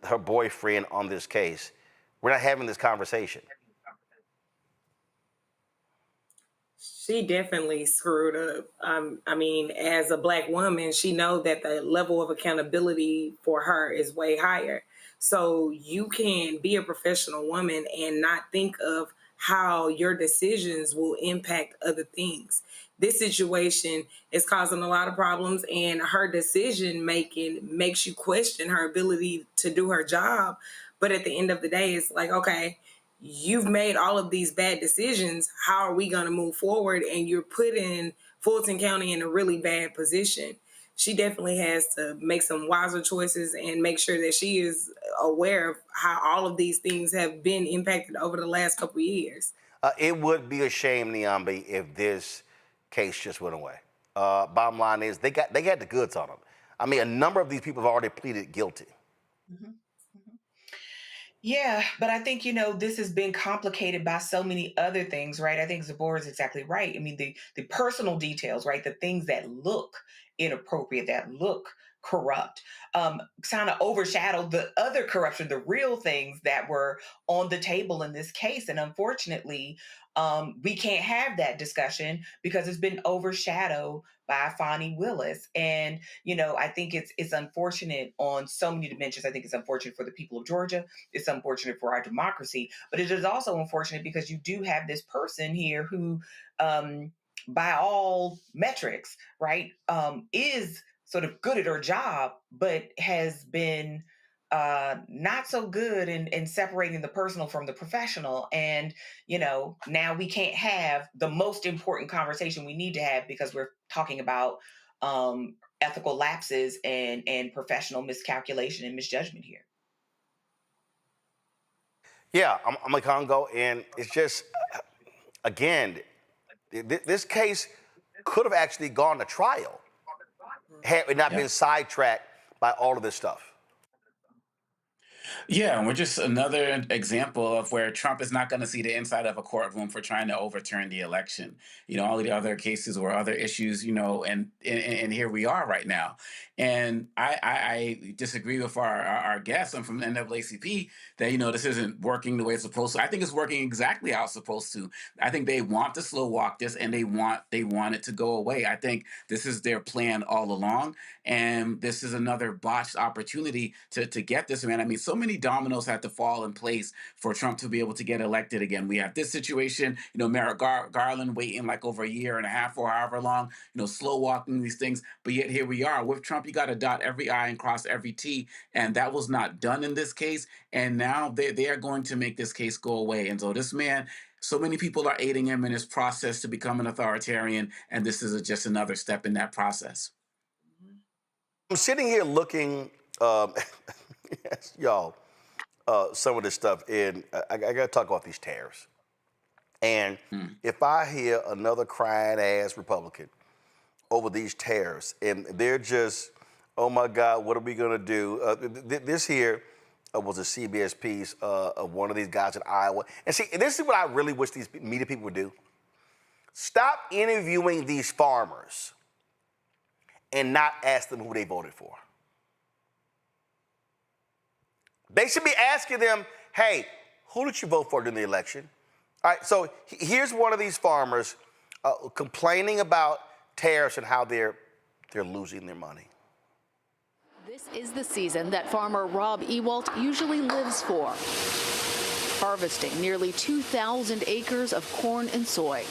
her boyfriend on this case, we're not having this conversation. She definitely screwed up. I mean, as a Black woman, she knows that the level of accountability for her is way higher. So you can be a professional woman and not think of how your decisions will impact other things. This situation is causing a lot of problems, and her decision making makes you question her ability to do her job. But at the end of the day, it's like, okay, you've made all of these bad decisions. How are we going to move forward? And you're putting Fulton County in a really bad position. She definitely has to make some wiser choices and make sure that she is aware of how all of these things have been impacted over the last couple of years. It would be a shame, Niambi, if this case just went away. Bottom line is they got the goods on them. I mean, a number of these people have already pleaded guilty. Mm-hmm. Yeah, but I think, you know, this has been complicated by so many other things, right? I think Zabor is exactly right. I mean, the personal details, right? The things that look inappropriate, that look corrupt, kind of overshadowed the other corruption, the real things that were on the table in this case. And unfortunately, we can't have that discussion because it's been overshadowed by Fani Willis. And, you know, I think it's unfortunate on so many dimensions. I think it's unfortunate for the people of Georgia. It's unfortunate for our democracy. But it is also unfortunate because you do have this person here who, by all metrics, right, is sort of good at her job, but has been not so good in separating the personal from the professional. And, you know, now we can't have the most important conversation we need to have because we're talking about ethical lapses and professional miscalculation and misjudgment here. Yeah, I'm a Congo, and it's just, again, this case could have actually gone to trial had it not been sidetracked by all of this stuff. Yeah, and we're just another example of where Trump is not going to see the inside of a courtroom for trying to overturn the election. All of the other cases or other issues, and here we are right now. And I disagree with our guest. I'm from the NAACP that, this isn't working the way it's supposed to. I think it's working exactly how it's supposed to. I think they want to slow walk this and they want it to go away. I think this is their plan all along. And this is another botched opportunity to get this man. I mean, so many dominoes had to fall in place for Trump to be able to get elected again. We have this situation, Merrick Garland waiting like over a year and a half or however long, slow walking these things. But yet here we are. With Trump, you got to dot every I and cross every T. And that was not done in this case. And now they are going to make this case go away. And so this man, so many people are aiding him in his process to become an authoritarian. And this is just another step in that process. I'm sitting here looking, yes, y'all, some of this stuff, and I got to talk about these tariffs. And if I hear another crying ass Republican over these tariffs, and they're just, oh my God, what are we gonna do? This here was a CBS piece of one of these guys in Iowa. And see, this is what I really wish these media people would do. Stop interviewing these farmers and not ask them who they voted for. They should be asking them, hey, who did you vote for during the election? All right, so here's one of these farmers complaining about tariffs and how they're losing their money. This is the season that farmer Rob Ewalt usually lives for, harvesting nearly 2,000 acres of corn and soy.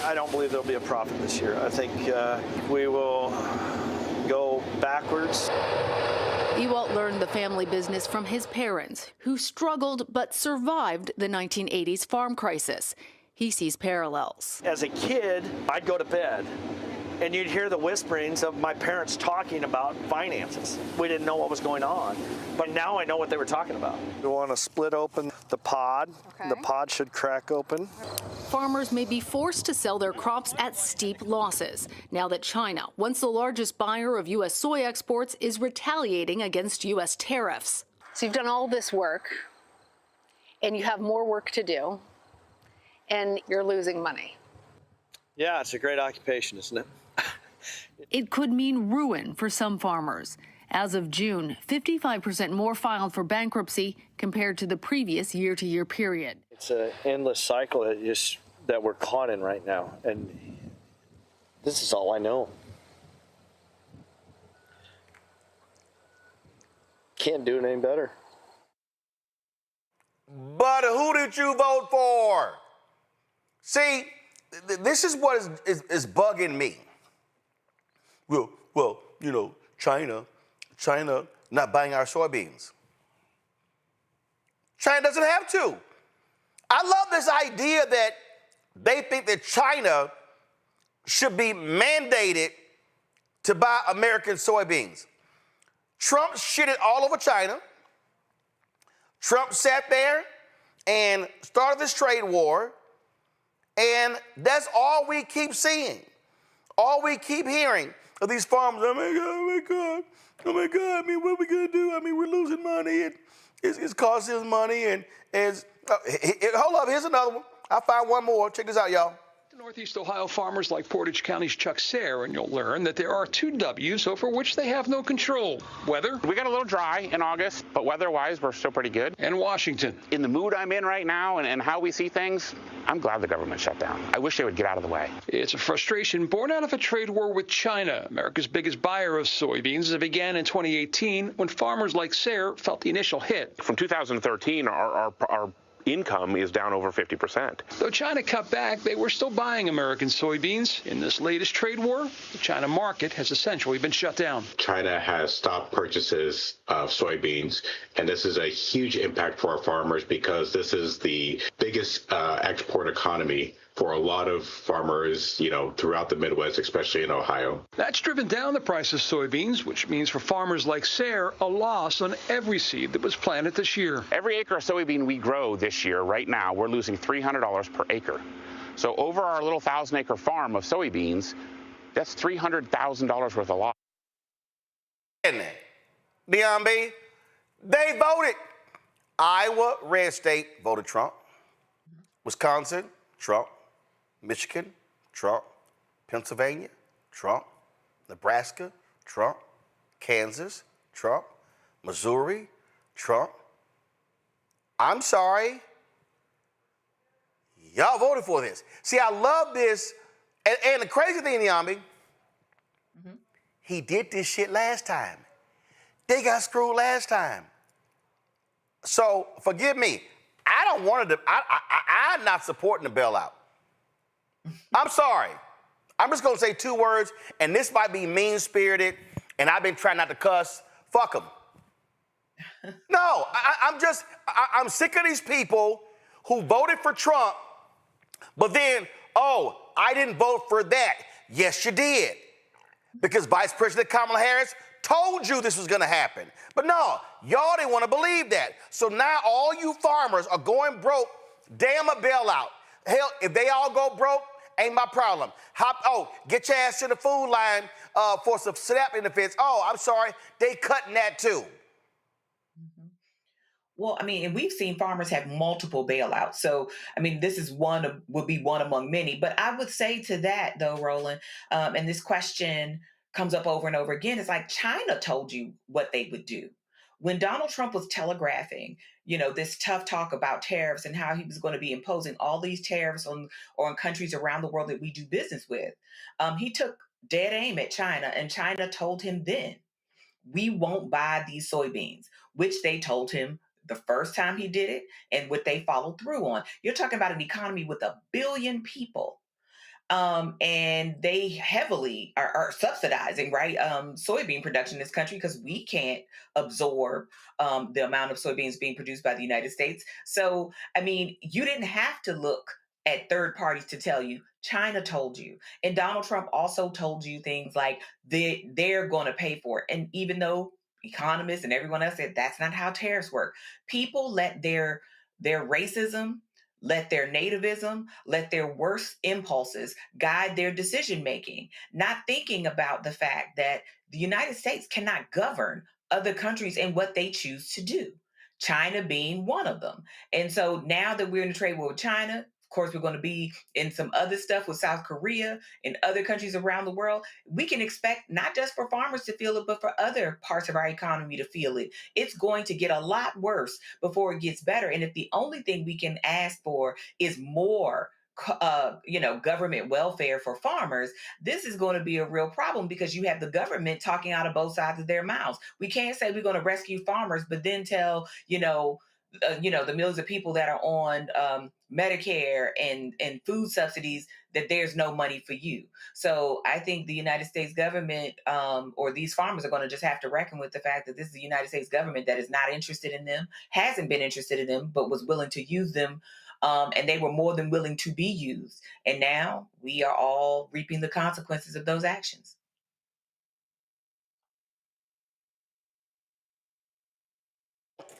I don't believe there'll be a profit this year. I think we will go backwards. Ewalt learned the family business from his parents, who struggled but survived the 1980s farm crisis. He sees parallels. As a kid, I'd go to bed, and you'd hear the whisperings of my parents talking about finances. We didn't know what was going on, but now I know what they were talking about. We want to split open the pod. Okay. The pod should crack open. Farmers may be forced to sell their crops at steep losses now that China, once the largest buyer of U.S. soy exports, is retaliating against U.S. tariffs. So you've done all this work, and you have more work to do, and you're losing money. Yeah, it's a great occupation, isn't it? It could mean ruin for some farmers. As of June, 55% more filed for bankruptcy compared to the previous year-to-year period. It's an endless cycle that we're caught in right now, and this is all I know. Can't do it any better. But who did you vote for? See, this is what is bugging me. Well, China not buying our soybeans. China doesn't have to. I love this idea that they think that China should be mandated to buy American soybeans. Trump shitted all over China. Trump sat there and started this trade war, and that's all we keep seeing. All we keep hearing of these farmers, oh my God, I mean, what are we gonna do? I mean, we're losing money, and it's costing us money, and hold up, here's another one. I found one more. Check this out, y'all. Northeast Ohio farmers like Portage County's Chuck Sayre, and you'll learn that there are two W's over which they have no control. Weather. We got a little dry in August, but weather-wise, we're still pretty good. And Washington. In the mood I'm in right now and how we see things, I'm glad the government shut down. I wish they would get out of the way. It's a frustration born out of a trade war with China, America's biggest buyer of soybeans, that began in 2018 when farmers like Sayre felt the initial hit. From 2013, our income is down over 50%. Though China cut back, they were still buying American soybeans. In this latest trade war, the China market has essentially been shut down. China has stopped purchases of soybeans, and this is a huge impact for our farmers because this is the biggest export economy for a lot of farmers, throughout the Midwest, especially in Ohio. That's driven down the price of soybeans, which means for farmers like Sayre, a loss on every seed that was planted this year. Every acre of soybean we grow this year, right now, we're losing $300 per acre. So over our little 1,000-acre farm of soybeans, that's $300,000 worth of loss. Dion B, they voted. Iowa, red state, voted Trump. Wisconsin, Trump. Michigan, Trump. Pennsylvania, Trump. Nebraska, Trump. Kansas, Trump. Missouri, Trump. I'm sorry. Y'all voted for this. See, I love this. And the crazy thing, Yami, he did this shit last time. They got screwed last time. So forgive me. I don't want to. I'm not supporting the bailout. I'm sorry. I'm just gonna say two words, and this might be mean-spirited, and I've been trying not to cuss. Fuck them. No, I'm sick of these people who voted for Trump, but then, oh, I didn't vote for that. Yes, you did. Because Vice President Kamala Harris told you this was gonna happen. But no, y'all didn't wanna believe that. So now all you farmers are going broke, damn a bailout. Hell, if they all go broke, ain't my problem. Get your ass to the food line for some SNAP benefits. Oh, I'm sorry, they cutting that too. Well, I mean, and we've seen farmers have multiple bailouts. So, I mean, this is would be one among many. But I would say to that, though, Roland, and this question comes up over and over again, it's like China told you what they would do. When Donald Trump was telegraphing, this tough talk about tariffs and how he was going to be imposing all these tariffs on countries around the world that we do business with, he took dead aim at China, and China told him then, we won't buy these soybeans, which they told him the first time he did it and what they followed through on. You're talking about an economy with 1 billion people. And they heavily are subsidizing, right, soybean production in this country because we can't absorb the amount of soybeans being produced by the United States. So, I mean, you didn't have to look at third parties to tell you. China told you. And Donald Trump also told you things like they're going to pay for it. And even though economists and everyone else said that's not how tariffs work, people let their racism, let their nativism, let their worst impulses guide their decision making, not thinking about the fact that the United States cannot govern other countries and what they choose to do, China being one of them. And so now that we're in a trade war with China, of course, we're going to be in some other stuff with South Korea and other countries around the world. We can expect not just for farmers to feel it, but for other parts of our economy to feel it. It's going to get a lot worse before it gets better. And if the only thing we can ask for is more government welfare for farmers, this is going to be a real problem because you have the government talking out of both sides of their mouths. We can't say we're going to rescue farmers, but then tell, the millions of people that are on Medicare and food subsidies that there's no money for you. So I think the United States government or these farmers are going to just have to reckon with the fact that this is the United States government that is not interested in them, hasn't been interested in them, but was willing to use them. And they were more than willing to be used. And now we are all reaping the consequences of those actions.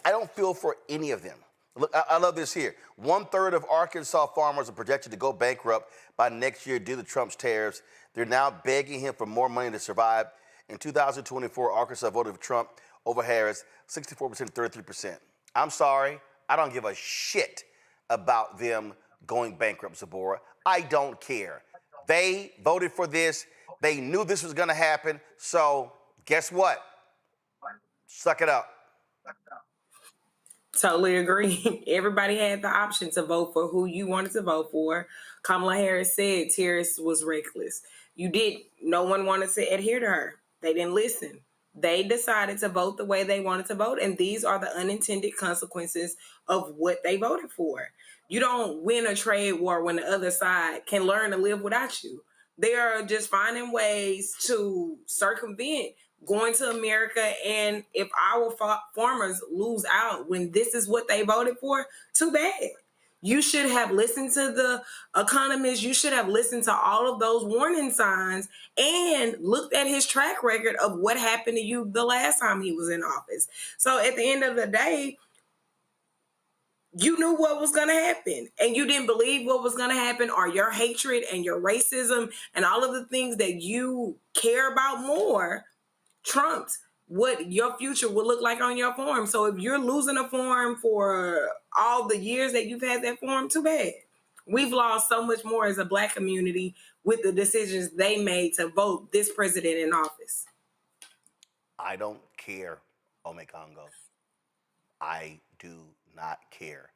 I don't feel for any of them. Look, I love this here. 1/3 of Arkansas farmers are projected to go bankrupt by next year due to Trump's tariffs. They're now begging him for more money to survive. In 2024, Arkansas voted for Trump over Harris, 64%, 33%. I'm sorry, I don't give a shit about them going bankrupt, Zabora. I don't care. They voted for this. They knew this was going to happen. So guess what? Suck it up. Totally agree. Everybody had the option to vote for who you wanted to vote for. Kamala Harris said tariffs was reckless. No one wanted to adhere to her. They didn't listen. They decided to vote the way they wanted to vote, and these are the unintended consequences of what they voted for. You don't win a trade war when the other side can learn to live without you. They are just finding ways to circumvent going to America, and if our farmers lose out when this is what they voted for, too bad. You should have listened to the economists. You should have listened to all of those warning signs and looked at his track record of what happened to you the last time he was in office. So at the end of the day, you knew what was going to happen and you didn't believe what was going to happen, or your hatred and your racism and all of the things that you care about more trumped what your future will look like on your farm. So if you're losing a farm for all the years that you've had that farm, too bad. We've lost so much more as a Black community with the decisions they made to vote this president in office. I don't care, Ome Congo. I do not care.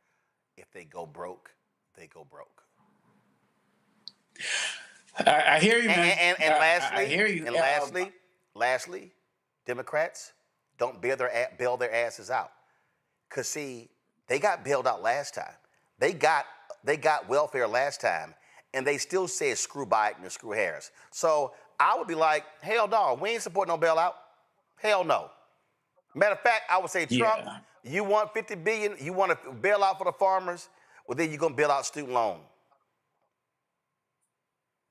If they go broke, they go broke. I hear you, man. And lastly, I hear you. And lastly, Democrats don't bail their asses out. Cause see, they got bailed out last time. They got welfare last time, and they still said screw Biden or screw Harris. So I would be like, hell no, we ain't supporting no bailout. Hell no. Matter of fact, I would say, Trump, you want $50 billion, you want to bail out for the farmers, well then you're gonna bail out student loan.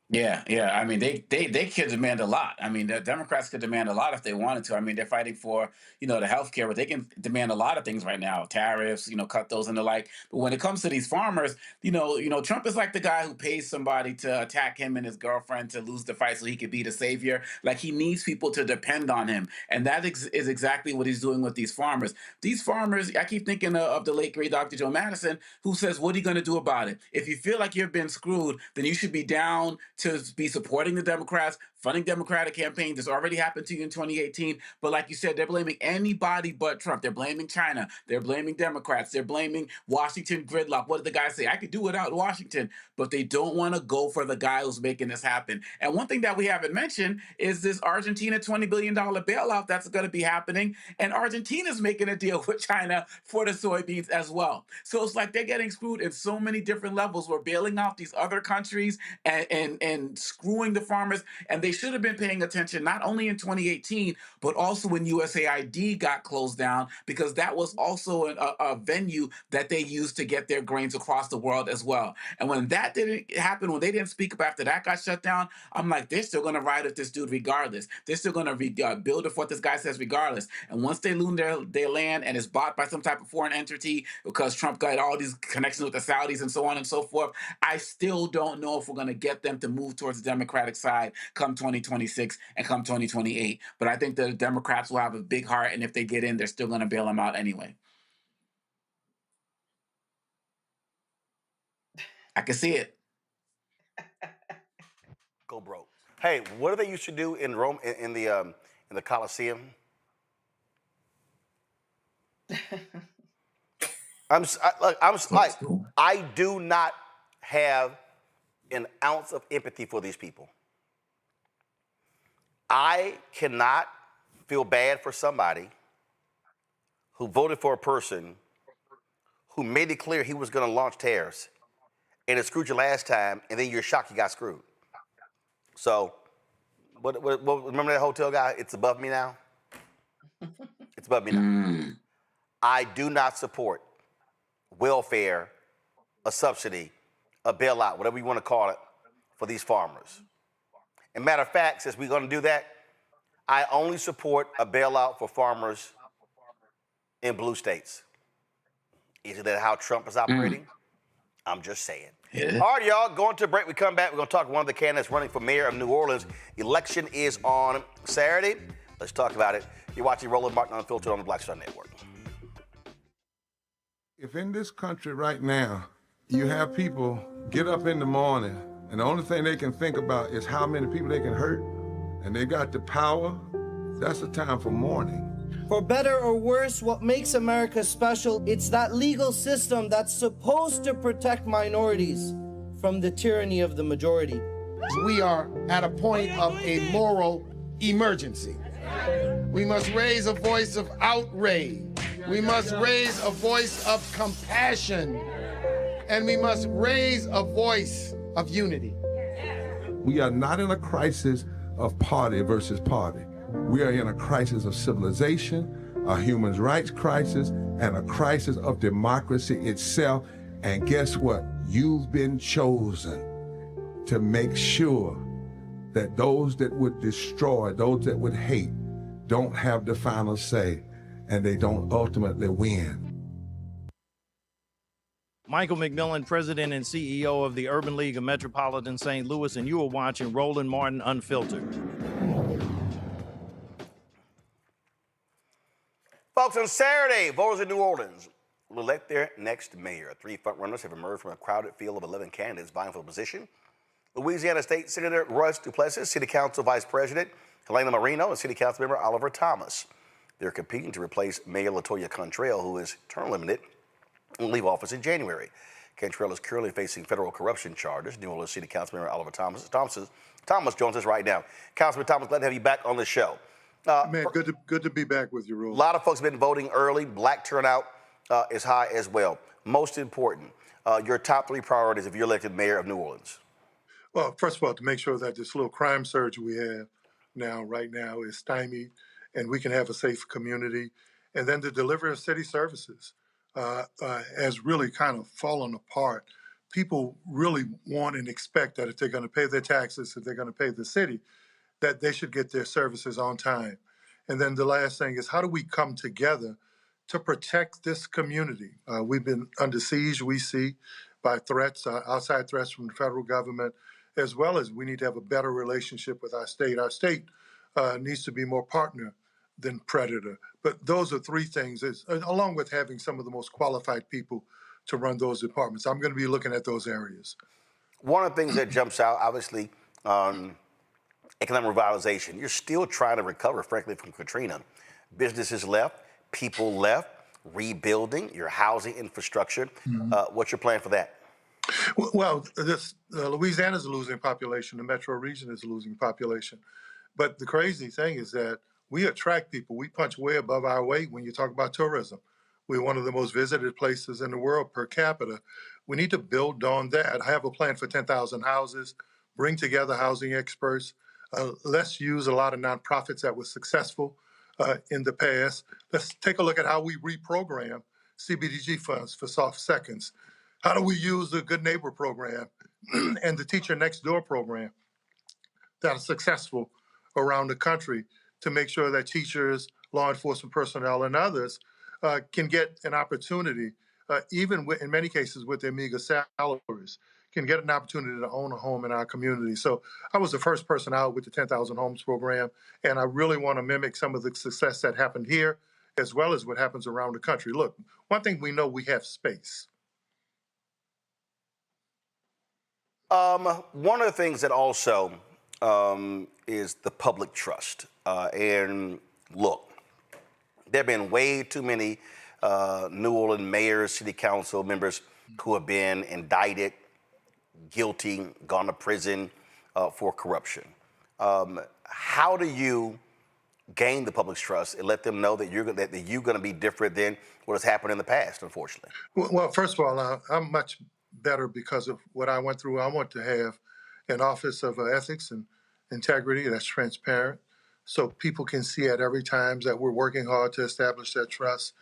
Yeah. I mean, they could demand a lot. I mean, the Democrats could demand a lot if they wanted to. I mean, they're fighting for, the healthcare, but they can demand a lot of things right now, tariffs, cut those and the like. But when it comes to these farmers, Trump is like the guy who pays somebody to attack him and his girlfriend to lose the fight so he could be the savior. Like, he needs people to depend on him. And that is exactly what he's doing with these farmers. These farmers, I keep thinking of the late, great Dr. Joe Madison, who says, what are you going to do about it? If you feel like you've been screwed, then you should be down to be supporting the Democrats, funding Democratic campaigns. This already happened to you in 2018. But like you said, they're blaming anybody but Trump. They're blaming China. They're blaming Democrats. They're blaming Washington gridlock. What did the guy say? I could do without Washington. But they don't want to go for the guy who's making this happen. And one thing that we haven't mentioned is this Argentina $20 billion bailout that's going to be happening. And Argentina's making a deal with China for the soybeans as well. So it's like they're getting screwed in so many different levels. We're bailing out these other countries and screwing the farmers. And they should have been paying attention not only in 2018, but also when USAID got closed down, because that was also a venue that they used to get their grains across the world as well. And when that didn't happen, when they didn't speak up after that got shut down, I'm like, they're still going to ride with this dude regardless. They're still going to build with what this guy says regardless. And once they lose their land and it's bought by some type of foreign entity, because Trump got all these connections with the Saudis and so on and so forth, I still don't know if we're going to get them to move towards the Democratic side come 2026 and come 2028. But I think the Democrats will have a big heart, and if they get in, they're still going to bail them out anyway. I can see it. Go broke. Hey, what do they used to do in Rome in the Colosseum? I do not have an ounce of empathy for these people. I cannot feel bad for somebody who voted for a person who made it clear he was going to launch tariffs, and it screwed you last time, and then you're shocked you got screwed. So, what remember that hotel guy? It's above me now. It's above me now. I do not support welfare, a subsidy, a bailout, whatever you want to call it, for these farmers. And matter of fact, since we're going to do that, I only support a bailout for farmers in blue states. Isn't that how Trump is operating? I'm just saying. Yeah. All right, y'all, going to a break. We come back. We're going to talk to one of the candidates running for mayor of New Orleans. Election is on Saturday. Let's talk about it. You're watching Roland Martin Unfiltered on the Black Star Network. If in this country right now, you have people get up in the morning and the only thing they can think about is how many people they can hurt, and they got the power, that's the time for mourning. For better or worse, what makes America special, it's that legal system that's supposed to protect minorities from the tyranny of the majority. We are at a point of a moral emergency. We must raise a voice of outrage. We must raise a voice of compassion. And we must raise a voice of unity. We are not in a crisis of party versus party. We are in a crisis of civilization, a human rights crisis, and a crisis of democracy itself. And guess what? You've been chosen to make sure that those that would destroy, those that would hate, don't have the final say, and they don't ultimately win. Michael McMillan, President and CEO of the Urban League of Metropolitan St. Louis, and you are watching Roland Martin Unfiltered. Folks, on Saturday, voters in New Orleans will elect their next mayor. 3 frontrunners have emerged from a crowded field of 11 candidates vying for the position. Louisiana State Senator Russ Duplessis, City Council Vice President Helena Marino, and City Council Member Oliver Thomas. They're competing to replace Mayor LaToya Cantrell, who is term limited and will leave office in January. Cantrell is currently facing federal corruption charges. New Orleans City Council Member Oliver Thomas joins us right now. Councilman Thomas, glad to have you back on the show. Man, good to be back with you, Rule. A lot of folks have been voting early. Black turnout is high as well. Most important, your top 3 priorities if you're elected mayor of New Orleans. Well, first of all, to make sure that this little crime surge we have right now is stymied and we can have a safe community. And then the delivery of city services has really kind of fallen apart. People really want and expect that if they're going to pay their taxes, if they're going to pay the city, that they should get their services on time. And then the last thing is, how do we come together to protect this community? We've been under siege, we see, by threats, outside threats from the federal government, as well as we need to have a better relationship with our state. Our state needs to be more partner than predator. But those are 3 things, along with having some of the most qualified people to run those departments. I'm going to be looking at those areas. One of the things that jumps out, obviously, economic revitalization. You're still trying to recover, frankly, from Katrina. Businesses left, people left, rebuilding your housing infrastructure. What's your plan for that? Well, Louisiana's a losing population. The metro region is a losing population. But the crazy thing is that we attract people. We punch way above our weight when you talk about tourism. We're one of the most visited places in the world per capita. We need to build on that. I have a plan for 10,000 houses, bring together housing experts. Let's use a lot of nonprofits that were successful in the past. Let's take a look at how we reprogram CBDG funds for soft seconds. How do we use the Good Neighbor program and the Teacher Next Door program that are successful around the country to make sure that teachers, law enforcement personnel, and others can get an opportunity, even in many cases with their meager salaries, can get an opportunity to own a home in our community. So I was the first person out with the 10,000 Homes program, and I really want to mimic some of the success that happened here, as well as what happens around the country. Look, one thing we know, we have space. One of the things that also is the public trust. And look, there have been way too many New Orleans mayors, city council members who have been indicted, guilty, gone to prison for corruption. How do you gain the public's trust and let them know that you're going to be different than what has happened in the past, unfortunately? Well, first of all, I'm much better because of what I went through. I want to have an office of ethics and integrity that's transparent, so people can see at every time that we're working hard to establish that trust.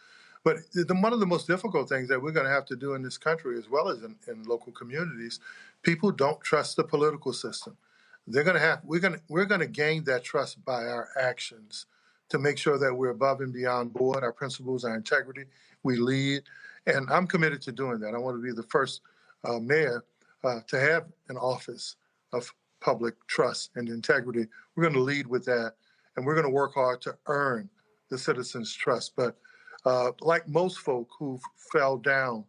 But one of the most difficult things that we're going to have to do in this country, as well as in local communities, people don't trust the political system. We're going to gain that trust by our actions to make sure that we're above and beyond board, our principles, our integrity, we lead. And I'm committed to doing that. I want to be the first mayor to have an office of public trust and integrity. We're going to lead with that, and we're going to work hard to earn the citizens' trust. But like most folk who fell down,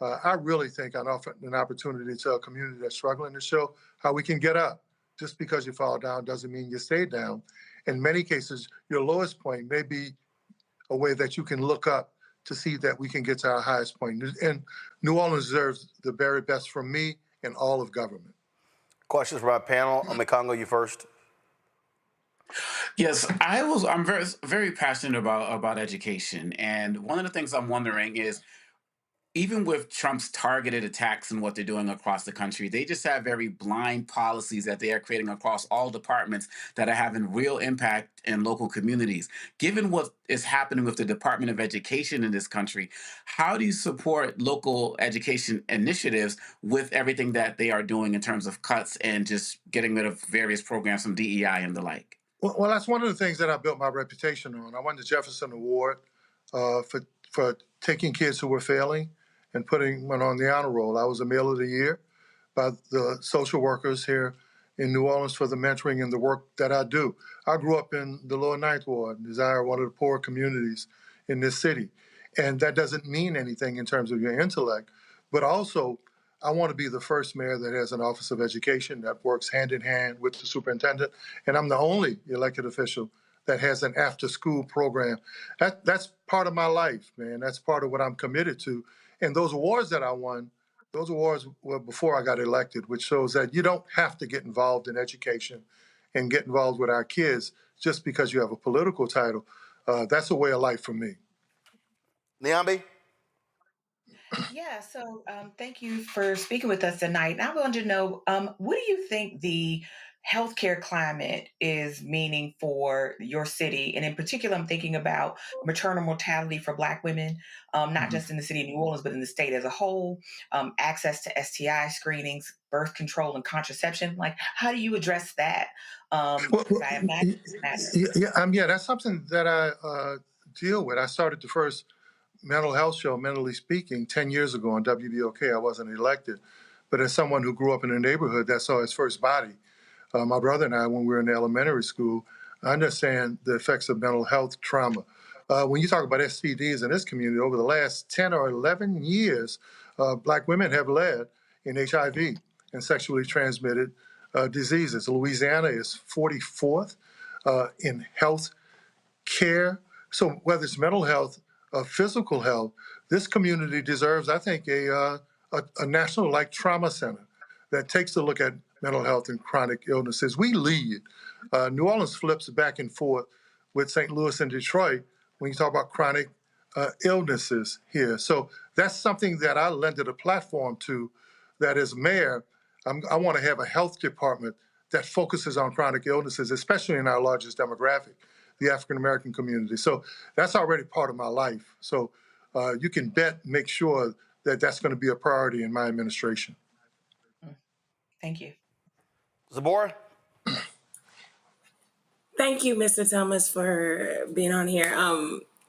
I really think I'd offer an opportunity to a community that's struggling to show how we can get up. Just because you fall down doesn't mean you stay down. In many cases, your lowest point may be a way that you can look up to see that we can get to our highest point. And New Orleans deserves the very best from me and all of government. Questions from our panel. Congo, you first. Yes, I'm very, very passionate about education. And one of the things I'm wondering is, even with Trump's targeted attacks and what they're doing across the country, they just have very blind policies that they are creating across all departments that are having real impact in local communities. Given what is happening with the Department of Education in this country, how do you support local education initiatives with everything that they are doing in terms of cuts and just getting rid of various programs from DEI and the like? Well, that's one of the things that I built my reputation on. I won the Jefferson Award for taking kids who were failing and putting them on the honor roll. I was a Meal of the Year by the social workers here in New Orleans for the mentoring and the work that I do. I grew up in the Lower Ninth Ward, Desire, one of the poor communities in this city. And that doesn't mean anything in terms of your intellect, but also I want to be the first mayor that has an Office of Education that works hand in hand with the superintendent. And I'm the only elected official that has an after-school program. That's part of my life, man. That's part of what I'm committed to. And those awards that I won, those awards were before I got elected, which shows that you don't have to get involved in education and get involved with our kids just because you have a political title. That's a way of life for me. Niambi? Yeah, so thank you for speaking with us tonight. I wanted to know, what do you think the healthcare climate is meaning for your city? And in particular, I'm thinking about maternal mortality for Black women, not just in the city of New Orleans, but in the state as a whole, access to STI screenings, birth control, and contraception. Like, how do you address that? I imagine it matters. Yeah, that's something that I deal with. I started the first mental health show, Mentally Speaking, 10 years ago on WBOK. I wasn't elected, but as someone who grew up in a neighborhood that saw his first body, my brother and I, when we were in elementary school, I understand the effects of mental health trauma. When you talk about STDs in this community, over the last 10 or 11 years, Black women have led in HIV and sexually transmitted diseases. Louisiana is 44th in health care. So whether it's mental health, physical health, this community deserves, I think, a national like trauma center that takes a look at mental health and chronic illnesses. We lead. New Orleans flips back and forth with St. Louis and Detroit when you talk about chronic illnesses here. So that's something that I lended a platform to, that as mayor, I want to have a health department that focuses on chronic illnesses, especially in our largest demographic, the African-American community. So that's already part of my life. So you can bet, make sure that that's going to be a priority in my administration. Thank you. Zabora? Thank you, Mr. Thomas, for being on here.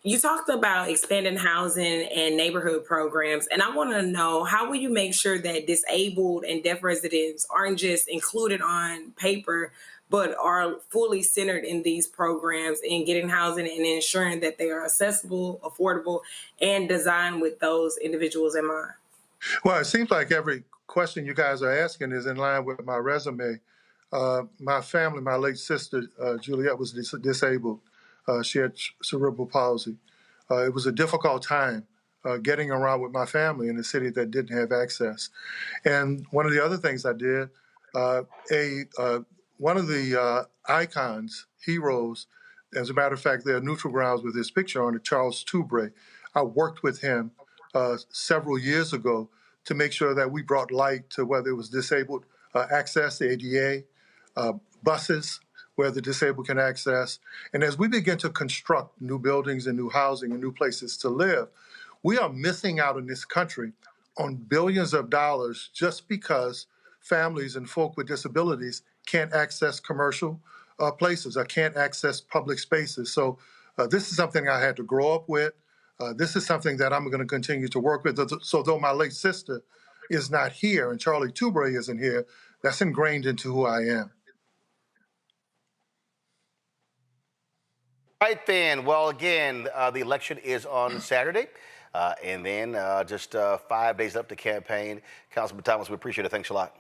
You talked about expanding housing and neighborhood programs, and I want to know, how will you make sure that disabled and deaf residents aren't just included on paper, but are fully centered in these programs and getting housing and ensuring that they are accessible, affordable, and designed with those individuals in mind? Well, it seems like every question you guys are asking is in line with my resume. My family, my late sister, Juliet, was disabled. She had cerebral palsy. It was a difficult time getting around with my family in a city that didn't have access. And one of the other things I did, one of the icons, heroes, as a matter of fact, there are neutral grounds with his picture on it, Charles Toubre. I worked with him several years ago to make sure that we brought light to whether it was disabled access, the ADA, buses where the disabled can access. And as we begin to construct new buildings and new housing and new places to live, we are missing out in this country on billions of dollars just because families and folk with disabilities can't access commercial places or can't access public spaces. So this is something I had to grow up with. This is something that I'm going to continue to work with. So though my late sister is not here and Charlie Toubre isn't here, that's ingrained into who I am. Right then, well, again, the election is on Saturday, and then just 5 days up to campaign. Councilman Thomas, we appreciate it. Thanks a lot.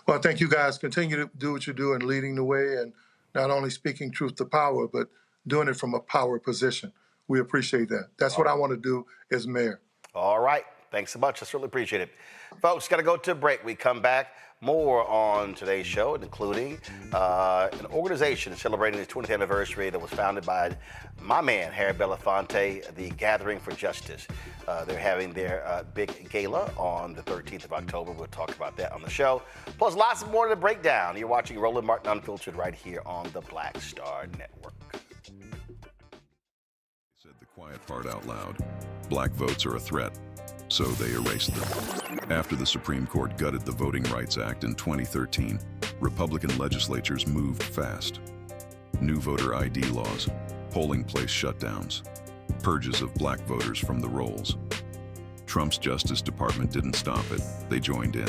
Well, thank you guys. Continue to do what you do and leading the way and not only speaking truth to power, but doing it from a power position. We appreciate that. That's what I want to do as mayor. All right. Thanks so much. I certainly appreciate it. Folks, got to go to a break. We come back. More on today's show, including an organization celebrating its 20th anniversary that was founded by my man, Harry Belafonte, the Gathering for Justice. They're having their big gala on the 13th of October. We'll talk about that on the show. Plus, lots more to break down. You're watching Roland Martin Unfiltered right here on the Black Star Network. Said the quiet part out loud. Black votes are a threat. So they erased them. After the Supreme Court gutted the Voting Rights Act in 2013, Republican legislatures moved fast. New voter ID laws, polling place shutdowns, purges of black voters from the rolls. Trump's Justice Department didn't stop it, they joined in.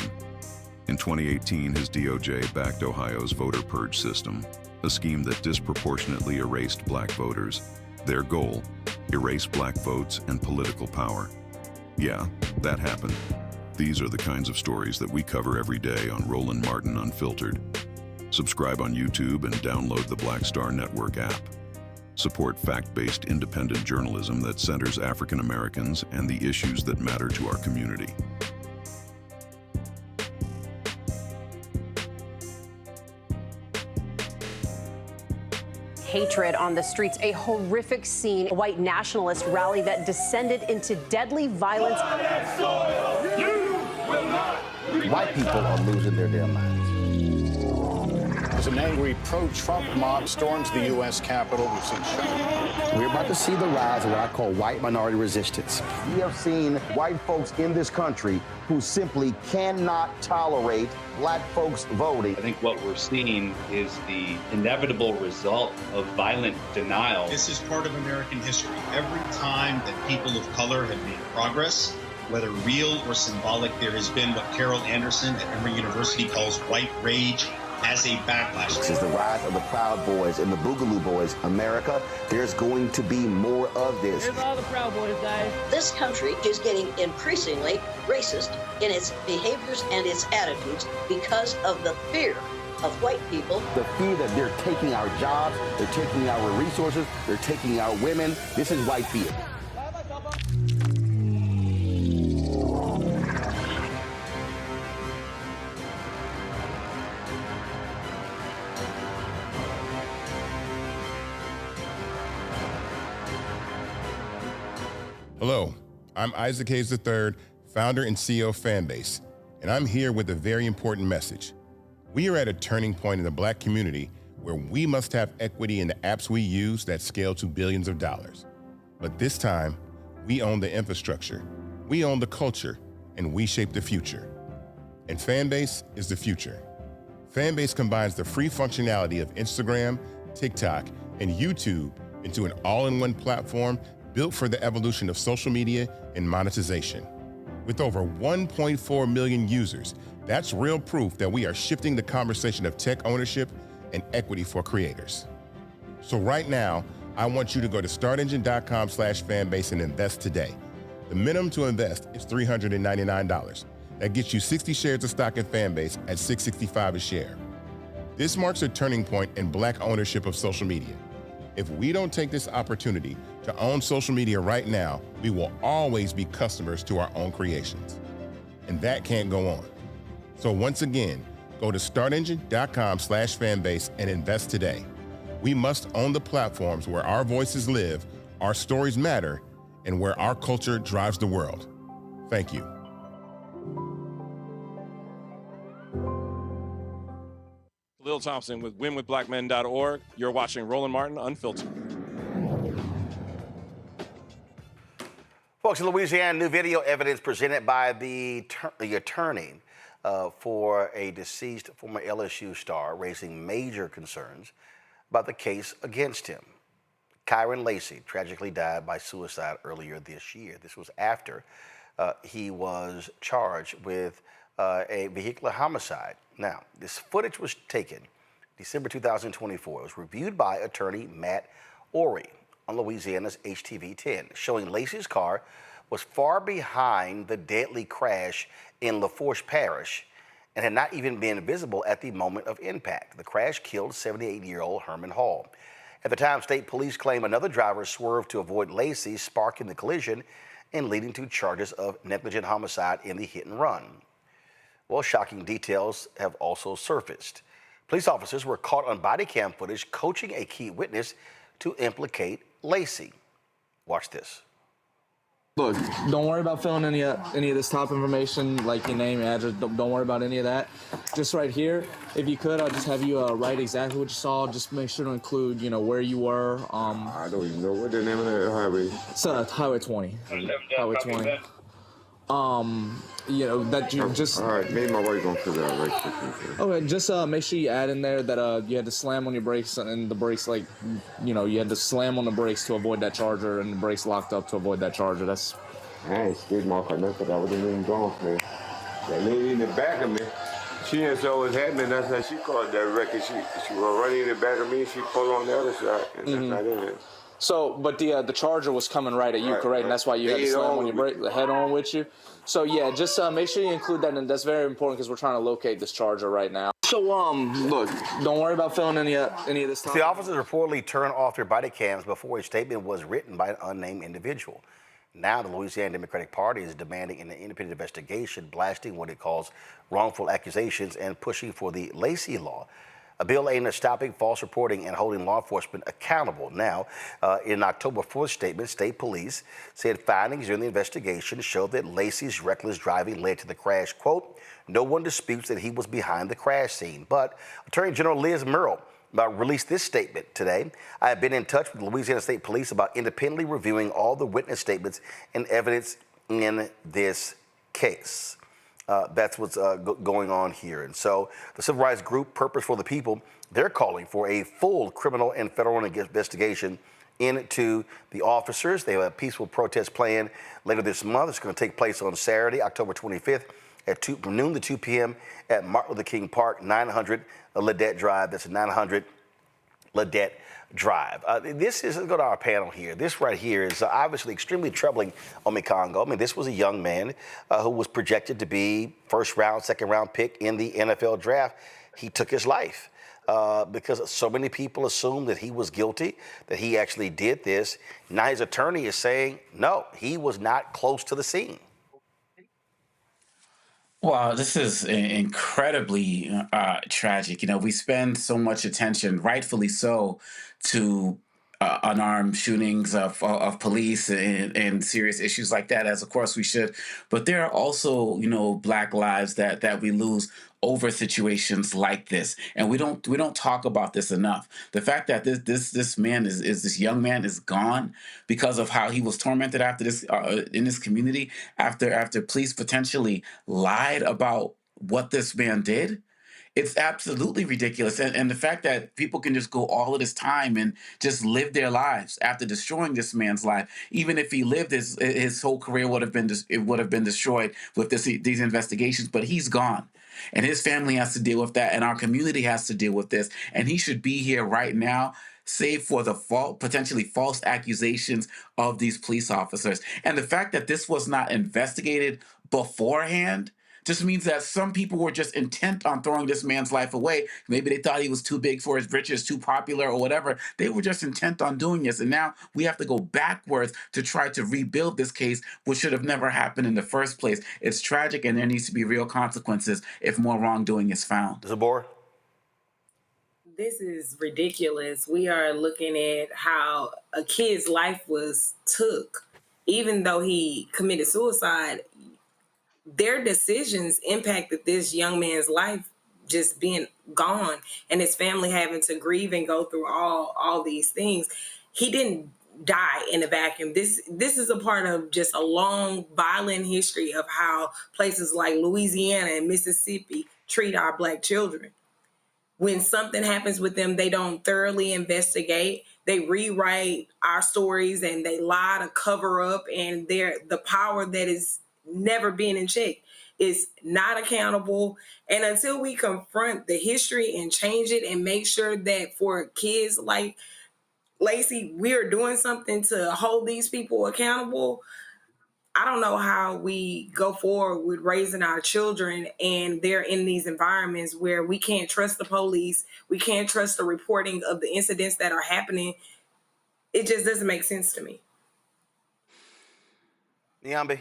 In 2018, his DOJ backed Ohio's voter purge system, a scheme that disproportionately erased black voters. Their goal, erase black votes and political power. Yeah, that happened. These are the kinds of stories that we cover every day on Roland Martin Unfiltered. Subscribe on YouTube and download the Black Star Network app. Support fact-based independent journalism that centers African Americans and the issues that matter to our community. Hatred on the streets, a horrific scene, a white nationalist rally that descended into deadly violence. White people are losing their damn minds. As an angry pro-Trump mob storms the U.S. Capitol, we've seen shooting. We're about to see the rise of what I call white minority resistance. We have seen white folks in this country who simply cannot tolerate black folks voting. I think what we're seeing is the inevitable result of violent denial. This is part of American history. Every time that people of color have made progress, whether real or symbolic, there has been what Carol Anderson at Emory University calls white rage as a backlash. This is the rise of the Proud Boys and the Boogaloo Boys. America, there's going to be more of this. Here's all the Proud Boys, guys. This country is getting increasingly racist in its behaviors and its attitudes because of the fear of white people. The fear that they're taking our jobs, they're taking our resources, they're taking our women. This is white fear. Hello, I'm Isaac Hayes III, founder and CEO of Fanbase, and I'm here with a very important message. We are at a turning point in the black community where we must have equity in the apps we use that scale to billions of dollars. But this time, we own the infrastructure, we own the culture, and we shape the future. And Fanbase is the future. Fanbase combines the free functionality of Instagram, TikTok, and YouTube into an all-in-one platform built for the evolution of social media and monetization. With over 1.4 million users, that's real proof that we are shifting the conversation of tech ownership and equity for creators. So right now, I want you to go to startengine.com/fanbase and invest today. The minimum to invest is $399. That gets you 60 shares of stock in Fanbase at $665 a share. This marks a turning point in black ownership of social media. If we don't take this opportunity to own social media right now, we will always be customers to our own creations. And that can't go on. So once again, go to startengine.com/fanbase and invest today. We must own the platforms where our voices live, our stories matter, and where our culture drives the world. Thank you. Lil Thompson with winwithblackmen.org. You're watching Roland Martin Unfiltered. Folks, in Louisiana, new video evidence presented by the attorney for a deceased former LSU star, raising major concerns about the case against him. Kyron Lacey tragically died by suicide earlier this year. This was after he was charged with a vehicular homicide. Now, this footage was taken December 2024. It was reviewed by attorney Matt Ory on Louisiana's HTV10, showing Lacey's car was far behind the deadly crash in LaFourche Parish and had not even been visible at the moment of impact. The crash killed 78-year-old Herman Hall. At the time, state police claim another driver swerved to avoid Lacey, sparking the collision and leading to charges of negligent homicide in the hit and run. Well, shocking details have also surfaced. Police officers were caught on body cam footage coaching a key witness to implicate Lacey. Watch this. Look, don't worry about filling any of this top information, like your name, your address. Don't worry about any of that. Just right here, if you could, I'll just have you write exactly what you saw. Just make sure to include, where you were. I don't even know what the name of that highway. It's Highway 20. Highway 20. That you just. All right, me and my wife gonna figure out right quick. Okay, just make sure you add in there that you had to slam on your brakes and the brakes, you had to slam on the brakes to avoid that charger and the brakes locked up to avoid that charger. That's. I ain't skid mark or nothing. I wasn't even gone, man. That lady in the back of me, she didn't saw what's happening. That's how she called that wreck. She was running in the back of me. She pulled on the other side, and that's not in it. So, but the charger was coming right at you, correct? And that's why you had to slam on your brake, the head on with you. So yeah, just make sure you include that, and that's very important because we're trying to locate this charger right now. So look, don't worry about filling any of this stuff. The officers reportedly turned off their body cams before a statement was written by an unnamed individual. Now the Louisiana Democratic Party is demanding an independent investigation, blasting what it calls wrongful accusations and pushing for the Lacey Law, a bill aimed at stopping false reporting and holding law enforcement accountable. Now, in October 4th statement, state police said findings during the investigation showed that Lacey's reckless driving led to the crash. Quote, no one disputes that he was behind the crash scene. But Attorney General Liz Murrill released this statement today. I have been in touch with Louisiana State Police about independently reviewing all the witness statements and evidence in this case. That's what's going on here. And so the civil rights group Purpose for the People, they're calling for a full criminal and federal investigation into the officers. They have a peaceful protest planned later this month. It's going to take place on Saturday, October 25th from noon to 2 p.m. at Martin Luther King Park, 900 Ledette Drive. That's 900 Ledette Drive. Let's go to our panel here. This right here is obviously extremely troubling on Congo. I mean, this was a young man who was projected to be first round, second round pick in the NFL draft. He took his life because so many people assumed that he was guilty, that he actually did this. Now his attorney is saying, no, he was not close to the scene. Well, this is incredibly tragic. You know, we spend so much attention, rightfully so, to unarmed shootings of police and serious issues like that, as of course we should. But there are also, Black lives that we lose over situations like this, and we don't talk about this enough. The fact that this man this young man is gone because of how he was tormented after this in this community after police potentially lied about what this man did. It's absolutely ridiculous. And the fact that people can just go all of this time and just live their lives after destroying this man's life, even if he lived, his whole career would have been destroyed with these investigations, but he's gone. And his family has to deal with that, and our community has to deal with this. And he should be here right now, save for the potentially false accusations of these police officers. And the fact that this was not investigated beforehand just means that some people were just intent on throwing this man's life away. Maybe they thought he was too big for his britches, too popular or whatever. They were just intent on doing this. And now we have to go backwards to try to rebuild this case, which should have never happened in the first place. It's tragic, and there needs to be real consequences if more wrongdoing is found. Zabor? This is ridiculous. We are looking at how a kid's life was took. Even though he committed suicide, their decisions impacted this young man's life just being gone and his family having to grieve and go through all these things. He didn't die in a vacuum. This is a part of just a long, violent history of how places like Louisiana and Mississippi treat our Black children. When something happens with them, they don't thoroughly investigate. They rewrite our stories and they lie to cover up, and the power that is never being in check is not accountable. And until we confront the history and change it and make sure that for kids like Lacey, we are doing something to hold these people accountable, I don't know how we go forward with raising our children and they're in these environments where we can't trust the police, we can't trust the reporting of the incidents that are happening. It just doesn't make sense to me. Nyambe?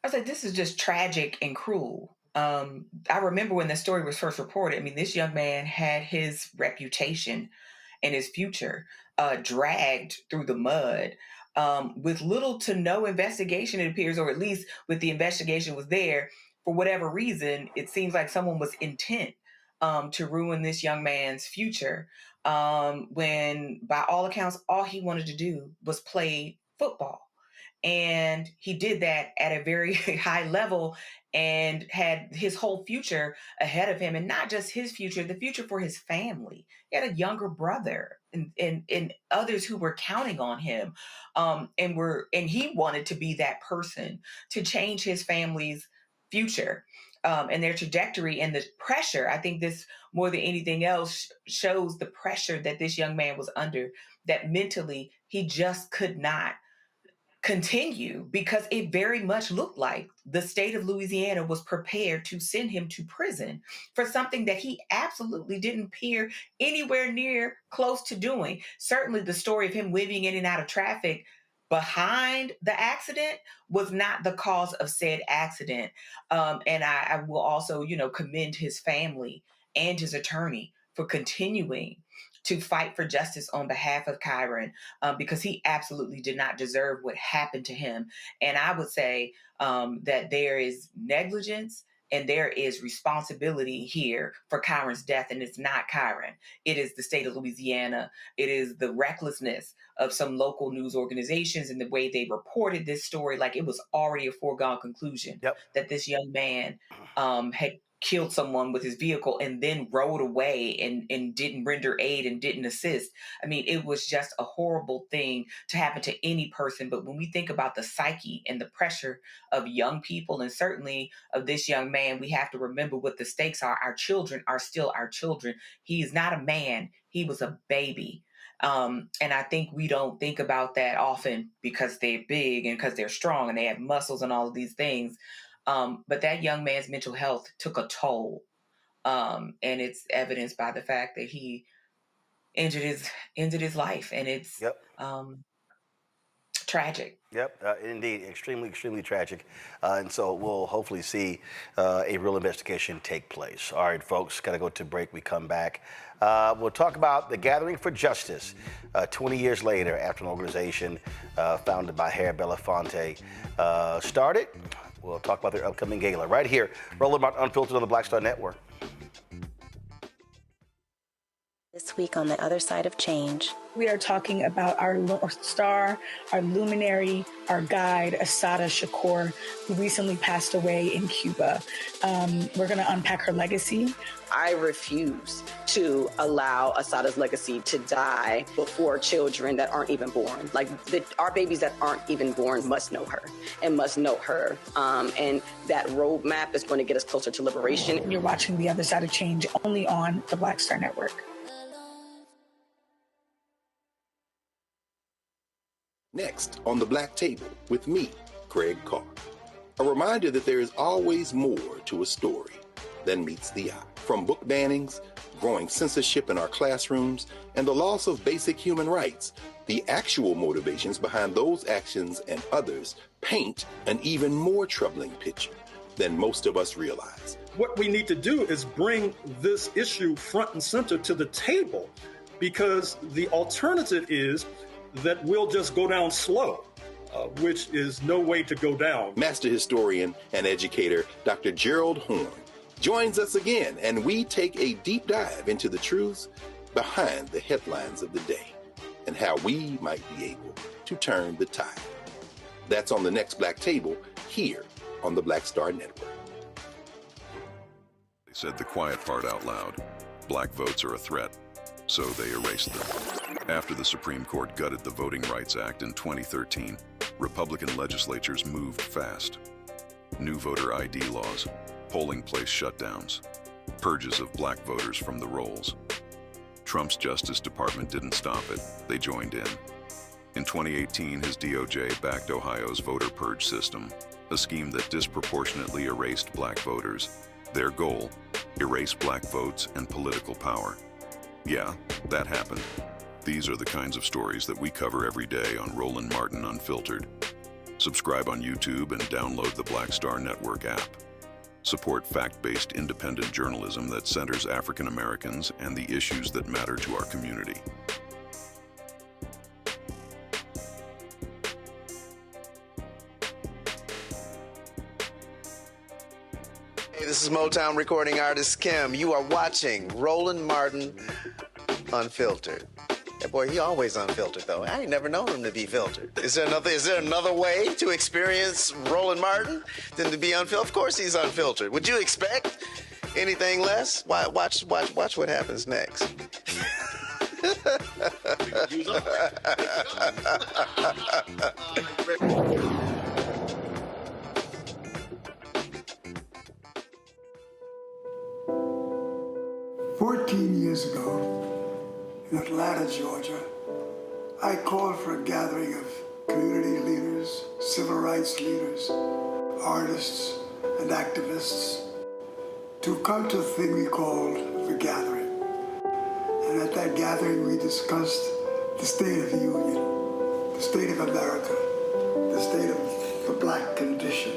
I was like, this is just tragic and cruel. I remember when the story was first reported. I mean, this young man had his reputation and his future dragged through the mud with little to no investigation, it appears, or at least with the investigation was there. For whatever reason, it seems like someone was intent to ruin this young man's future when, by all accounts, all he wanted to do was play football. And he did that at a very high level and had his whole future ahead of him. And not just his future, the future for his family. He had a younger brother and others who were counting on him. And he wanted to be that person to change his family's future and their trajectory and the pressure. I think this, more than anything else, shows the pressure that this young man was under that mentally he just could not continue, because it very much looked like the state of Louisiana was prepared to send him to prison for something that he absolutely didn't appear anywhere near close to doing. Certainly the story of him weaving in and out of traffic behind the accident was not the cause of said accident. And I will also, commend his family and his attorney for continuing to fight for justice on behalf of Kyron, because he absolutely did not deserve what happened to him. And I would say that there is negligence and there is responsibility here for Kyron's death, and it's not Kyron. It is the state of Louisiana. It is the recklessness of some local news organizations and the way they reported this story, like it was already a foregone conclusion that this young man had killed someone with his vehicle and then rode away and didn't render aid and didn't assist. I mean, it was just a horrible thing to happen to any person. But when we think about the psyche and the pressure of young people, and certainly of this young man, we have to remember what the stakes are. Our children are still our children. He is not a man. He was a baby. And I think we don't think about that often because they're big and because they're strong and they have muscles and all of these things. But that young man's mental health took a toll. And it's evidenced by the fact that he ended his life. And it's tragic. Indeed. Extremely, extremely tragic. And so we'll hopefully see a real investigation take place. All right, folks, got to go to break. We come back. We'll talk about the Gathering for Justice 20 years later after an organization founded by Harry Belafonte started. We'll talk about their upcoming gala right here. Roland Martin Unfiltered on the Black Star Network. This week on The Other Side of Change. We are talking about our North Star, our luminary, our guide, Assata Shakur, who recently passed away in Cuba. We're going to unpack her legacy. I refuse to allow Assata's legacy to die before children that aren't even born. Like our babies that aren't even born must know her and must know her. And that roadmap is going to get us closer to liberation. You're watching The Other Side of Change only on the Black Star Network. Next on The Black Table with me, Craig Carr. A reminder that there is always more to a story than meets the eye. From book bannings, growing censorship in our classrooms, and the loss of basic human rights, the actual motivations behind those actions and others paint an even more troubling picture than most of us realize. What we need to do is bring this issue front and center to the table, because the alternative is that we'll just go down slow, which is no way to go down. Master historian and educator Dr. Gerald Horn joins us again, and we take a deep dive into the truths behind the headlines of the day and how we might be able to turn the tide. That's on the next Black Table here on the Black Star Network. They said the quiet part out loud. Black votes are a threat, so they erased them. After the Supreme Court gutted the Voting Rights Act in 2013, Republican legislatures moved fast. New voter ID laws, polling place shutdowns, purges of black voters from the rolls. Trump's Justice Department didn't stop it, they joined in. In 2018, his DOJ backed Ohio's voter purge system, a scheme that disproportionately erased black voters. Their goal, erase black votes and political power. Yeah, that happened. These are the kinds of stories that we cover every day on Roland Martin Unfiltered. Subscribe on YouTube and download the Black Star Network app. Support fact-based independent journalism that centers African Americans and the issues that matter to our community. Hey, this is Motown recording artist Kim. You are watching Roland Martin Unfiltered. That boy, he always unfiltered though. I ain't never known him to be filtered. Is there another way to experience Roland Martin than to be unfiltered? Of course he's unfiltered. Would you expect anything less? Watch what happens next. "14 years ago, in Atlanta, Georgia, I call for a gathering of community leaders, civil rights leaders, artists, and activists to come to a thing we called the gathering. And at that gathering, we discussed the state of the union, the state of America, the state of the black condition.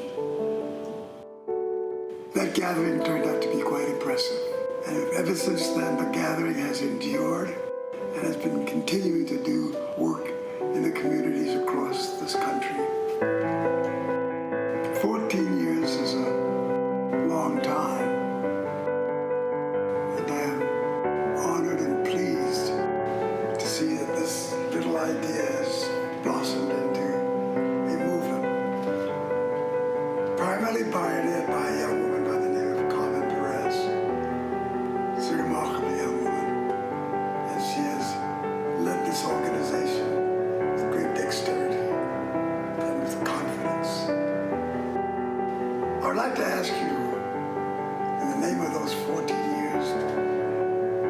That gathering turned out to be quite impressive. And ever since then, the gathering has endured and has been continuing to do work in the communities across this country. 14 years is a long time, and I am honored and pleased to see that this little idea has blossomed into a movement, primarily pioneered by a young woman by the name of Carmen Perez. She's a remarkable young woman, and she has led this organization with great dexterity and with confidence. I would like to ask you, in the name of those 14 years,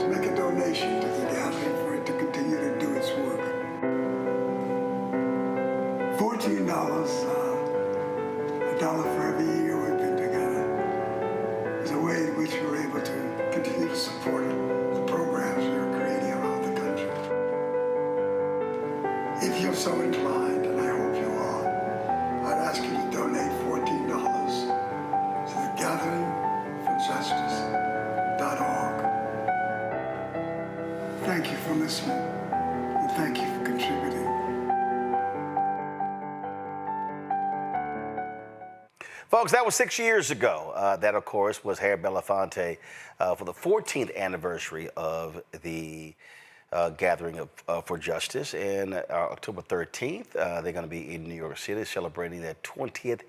to make a donation to the gathering for it to continue to do its work. $14, a dollar for every year we've been together, is a way in which we're able to continue to support the programs we're creating around the country. If you're so inclined, and I hope you are, I'd ask you to donate $14 to the gatheringforjustice.org. Thank you for listening, and thank you for contributing. Folks, that was 6 years ago. That, of course, was Harry Belafonte for the 14th anniversary of the Gathering for Justice. And October 13th, they're going to be in New York City celebrating their 20th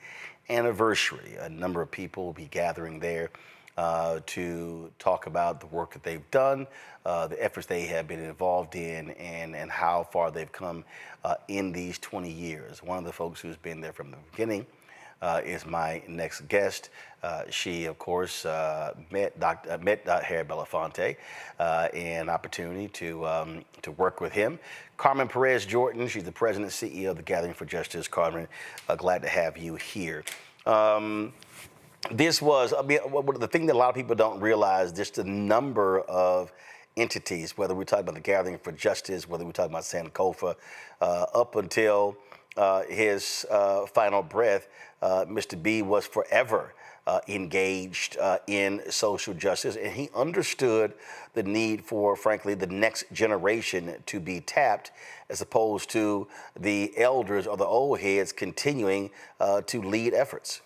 anniversary. A number of people will be gathering there to talk about the work that they've done, the efforts they have been involved in, and how far they've come in these 20 years. One of the folks who's been there from the beginning is my next guest. She, of course, met Harry Belafonte, an opportunity to work with him. Carmen Perez Jordan, she's the president and CEO of the Gathering for Justice. Carmen, glad to have you here. This was, I mean, the thing that a lot of people don't realize, just the number of entities, whether we're talking about the Gathering for Justice, whether we're talking about Sankofa, up until his final breath, Mr. B was forever engaged in social justice, and he understood the need for, frankly, the next generation to be tapped, as opposed to the elders or the old heads continuing to lead efforts.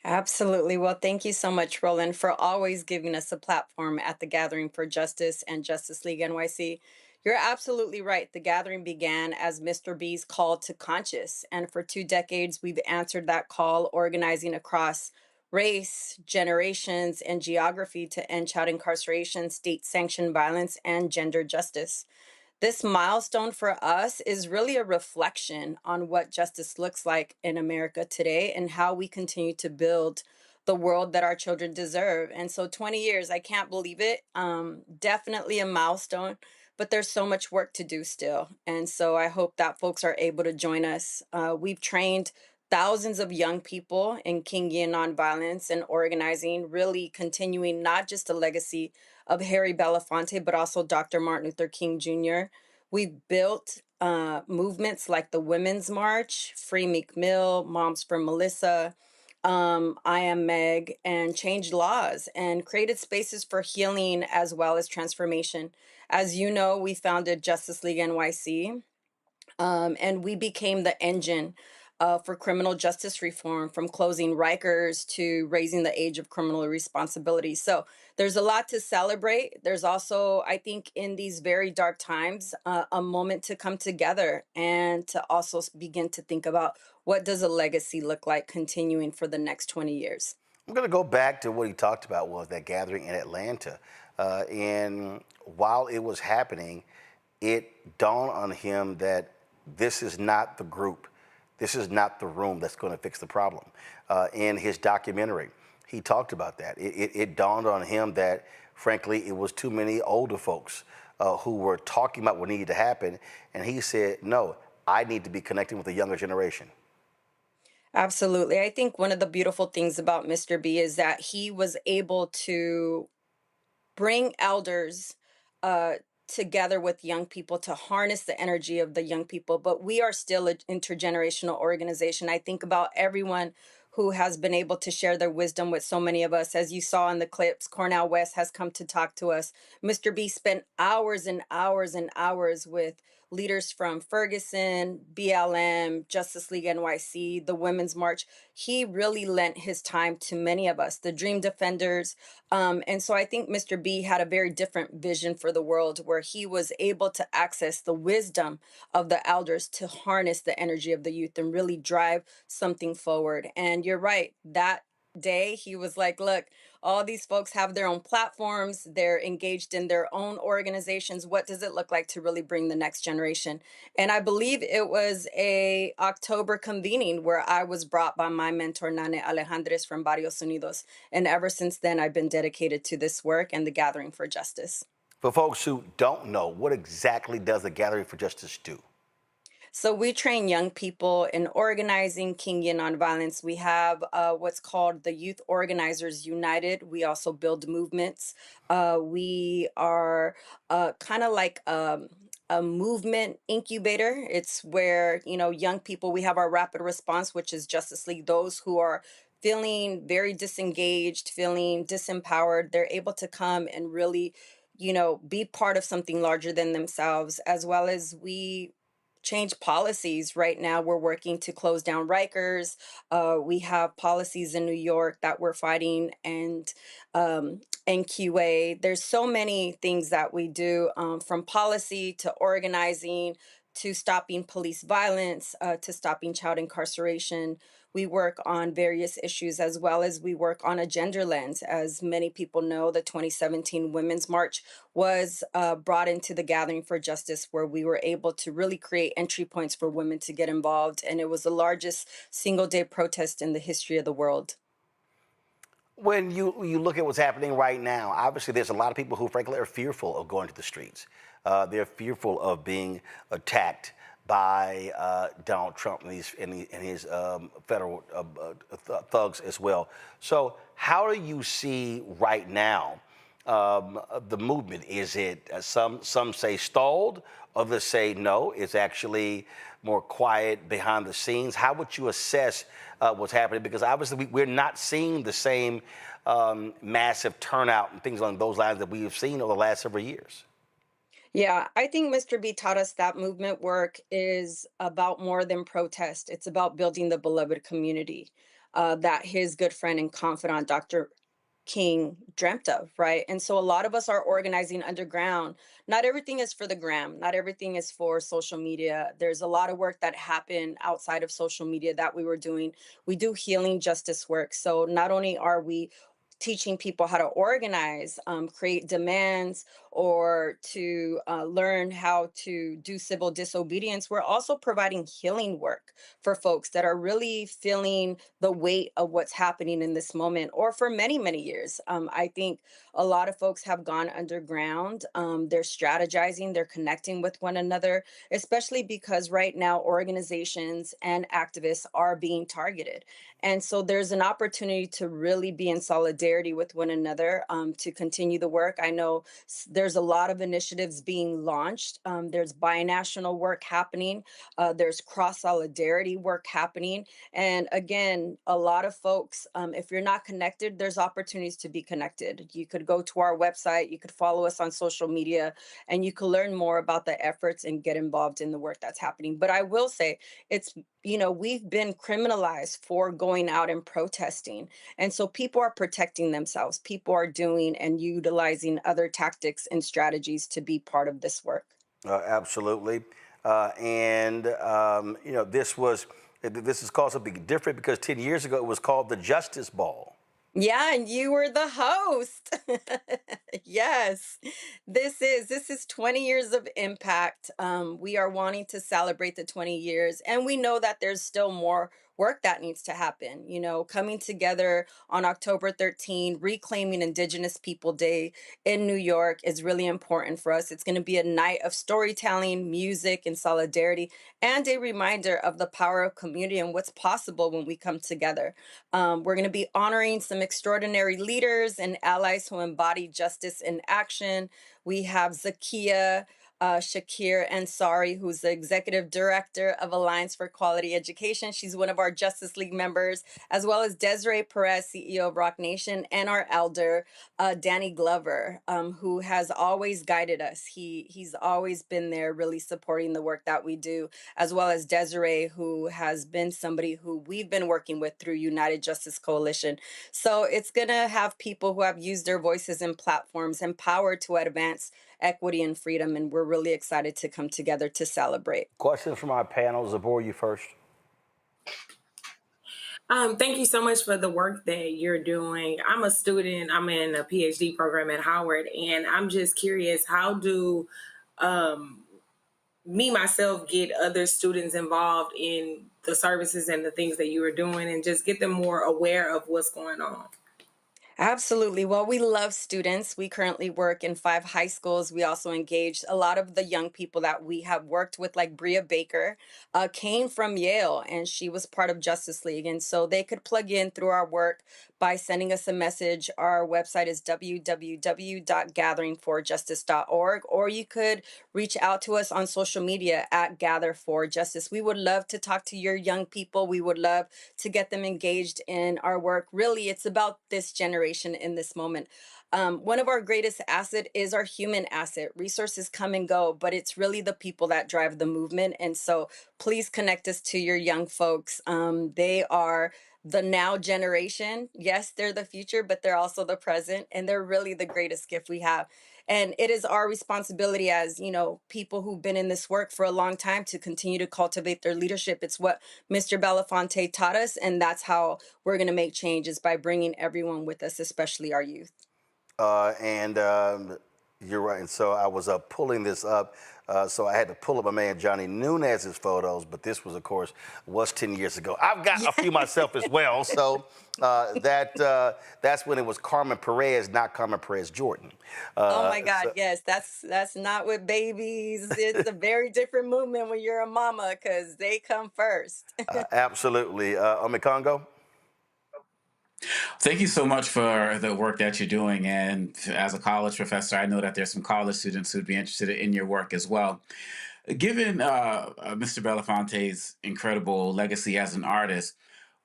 Absolutely. Well, thank you so much, Roland, for always giving us a platform at the Gathering for Justice and Justice League NYC. You're absolutely right. The gathering began as Mr. B's call to conscience. And for 2 decades, we've answered that call, organizing across race, generations, and geography to end child incarceration, state-sanctioned violence, and gender justice. This milestone for us is really a reflection on what justice looks like in America today and how we continue to build the world that our children deserve. And so 20 years, I can't believe it. Definitely a milestone, but there's so much work to do still. And so I hope that folks are able to join us. We've trained thousands of young people in Kingian nonviolence and organizing, really continuing not just the legacy of Harry Belafonte, but also Dr. Martin Luther King Jr. We've built movements like the Women's March, Free Meek Mill, Moms for Melissa, I Am Meg, and changed laws and created spaces for healing as well as transformation. As you know, we founded Justice League NYC, and we became the engine for criminal justice reform, from closing Rikers to raising the age of criminal responsibility. So there's a lot to celebrate. There's also, I think, in these very dark times, a moment to come together and to also begin to think about what does a legacy look like continuing for the next 20 years. I'm going to go back to what he talked about, was that gathering in Atlanta. And while it was happening, it dawned on him that this is not the group. This is not the room that's going to fix the problem. In his documentary, he talked about that. It dawned on him that, frankly, it was too many older folks who were talking about what needed to happen, and he said, no, I need to be connecting with the younger generation. Absolutely. I think one of the beautiful things about Mr. B is that he was able to bring elders uh, together with young people to harness the energy of the young people. But we are still an intergenerational organization. I think about everyone who has been able to share their wisdom with so many of us. As you saw in the clips, Cornell West has come to talk to us. Mr. B spent hours and hours and hours with leaders from Ferguson, BLM, Justice League NYC, the Women's March. He really lent his time to many of us, the Dream Defenders. And so I think Mr. B had a very different vision for the world where he was able to access the wisdom of the elders to harness the energy of the youth and really drive something forward. And you're right, that day he was like, look, all these folks have their own platforms, they're engaged in their own organizations. What does it look like to really bring the next generation? And I believe it was a October convening where I was brought by my mentor Nane Alejandres from Barrios Unidos, and ever since then I've been dedicated to this work and the Gathering for Justice. For folks who don't know, what exactly does the Gathering for Justice do? So we train young people in organizing, Kingian nonviolence. We have what's called the Youth Organizers United. We also build movements. We are kind of like a movement incubator. It's where, you know, young people, we have our rapid response, which is Justice League. Those who are feeling very disengaged, feeling disempowered, they're able to come and really, you know, be part of something larger than themselves, as well as we change policies. Right now we're working to close down Rikers. We have policies in New York that we're fighting, and NQA. There's so many things that we do, from policy to organizing to stopping police violence, to stopping child incarceration. We work on various issues, as well as we work on a gender lens. As many people know, the 2017 Women's March was brought into the Gathering for Justice, where we were able to really create entry points for women to get involved. And it was the largest single day protest in the history of the world. When you look at what's happening right now, obviously there's a lot of people who frankly are fearful of going to the streets. They're fearful of being attacked by Donald Trump and his federal thugs as well. So how do you see right now the movement? Is it some say stalled, others say no, it's actually more quiet behind the scenes? How would you assess what's happening? Because obviously we're not seeing the same massive turnout and things along those lines that we have seen over the last several years. Yeah, I think Mr. B taught us that movement work is about more than protest. It's about building the beloved community that his good friend and confidant, Dr. King, dreamt of, right? And so a lot of us are organizing underground. Not everything is for the gram, not everything is for social media. There's a lot of work that happened outside of social media that we were doing. We do healing justice work. So not only are we teaching people how to organize, create demands, or to learn how to do civil disobedience, we're also providing healing work for folks that are really feeling the weight of what's happening in this moment, or for many, many years. I think a lot of folks have gone underground. They're strategizing, they're connecting with one another, especially because right now organizations and activists are being targeted. And so there's an opportunity to really be in solidarity with one another, to continue the work. I know there's a lot of initiatives being launched. There's binational work happening. There's cross solidarity work happening. And again, a lot of folks, if you're not connected, there's opportunities to be connected. You could go to our website, you could follow us on social media, and you can learn more about the efforts and get involved in the work that's happening. But I will say, it's, you know, we've been criminalized for going out and protesting. And so people are protecting themselves. People are doing and utilizing other tactics and strategies to be part of this work. Absolutely. You know, this is called something different because 10 years ago it was called the Justice Ball. Yeah, and you were the host. Yes, this is 20 years of impact. We are wanting to celebrate the 20 years, and we know that there's still more work that needs to happen. Coming together on October 13, reclaiming Indigenous People Day in New York is really important for us. It's going to be a night of storytelling, music, and solidarity, and a reminder of the power of community and what's possible when we come together. We're going to be honoring some extraordinary leaders and allies who embody justice in action. We have Zakia Shakir Ansari, who's the executive director of Alliance for Quality Education. She's one of our Justice League members, as well as Desiree Perez, CEO of Rock Nation, and our elder, Danny Glover, who has always guided us. He's always been there really supporting the work that we do, as well as Desiree, who has been somebody who we've been working with through United Justice Coalition. So it's going to have people who have used their voices and platforms empowered to advance equity and freedom, and we're really excited to come together to celebrate. Questions from our panel. Zabor, you first. Thank you so much for the work that you're doing. I'm a student. I'm in a PhD program at Howard, and I'm just curious, how do me, myself, get other students involved in the services and the things that you are doing and just get them more aware of what's going on? Absolutely. Well, we love students. We currently work in 5 high schools. We also engage a lot of the young people that we have worked with, like Bria Baker, came from Yale, and she was part of Justice League. And so they could plug in through our work by sending us a message. Our website is www.gatheringforjustice.org, or you could reach out to us on social media at Gather for Justice. We would love to talk to your young people. We would love to get them engaged in our work. Really, it's about this generation in this moment. One of our greatest asset is our human asset. Resources come and go, but it's really the people that drive the movement. And so please connect us to your young folks. They are the now generation. Yes, they're the future, but they're also the present, and they're really the greatest gift we have. And it is our responsibility as, people who've been in this work for a long time to continue to cultivate their leadership. It's what Mr. Belafonte taught us, and that's how we're going to make changes, by bringing everyone with us, especially our youth. You're right. And so I was pulling this up. So I had to pull up my man Johnny Nunez's photos, but this was, of course, 10 years ago. I've got a few myself as well. So that's when it was Carmen Perez, not Carmen Perez Jordan. Oh my God, yes, that's not with babies. It's a very different movement when you're a mama, because they come first. Absolutely. Omekongo? Thank you so much for the work that you're doing. And as a college professor, I know that there's some college students who'd be interested in your work as well. Given Mr. Belafonte's incredible legacy as an artist,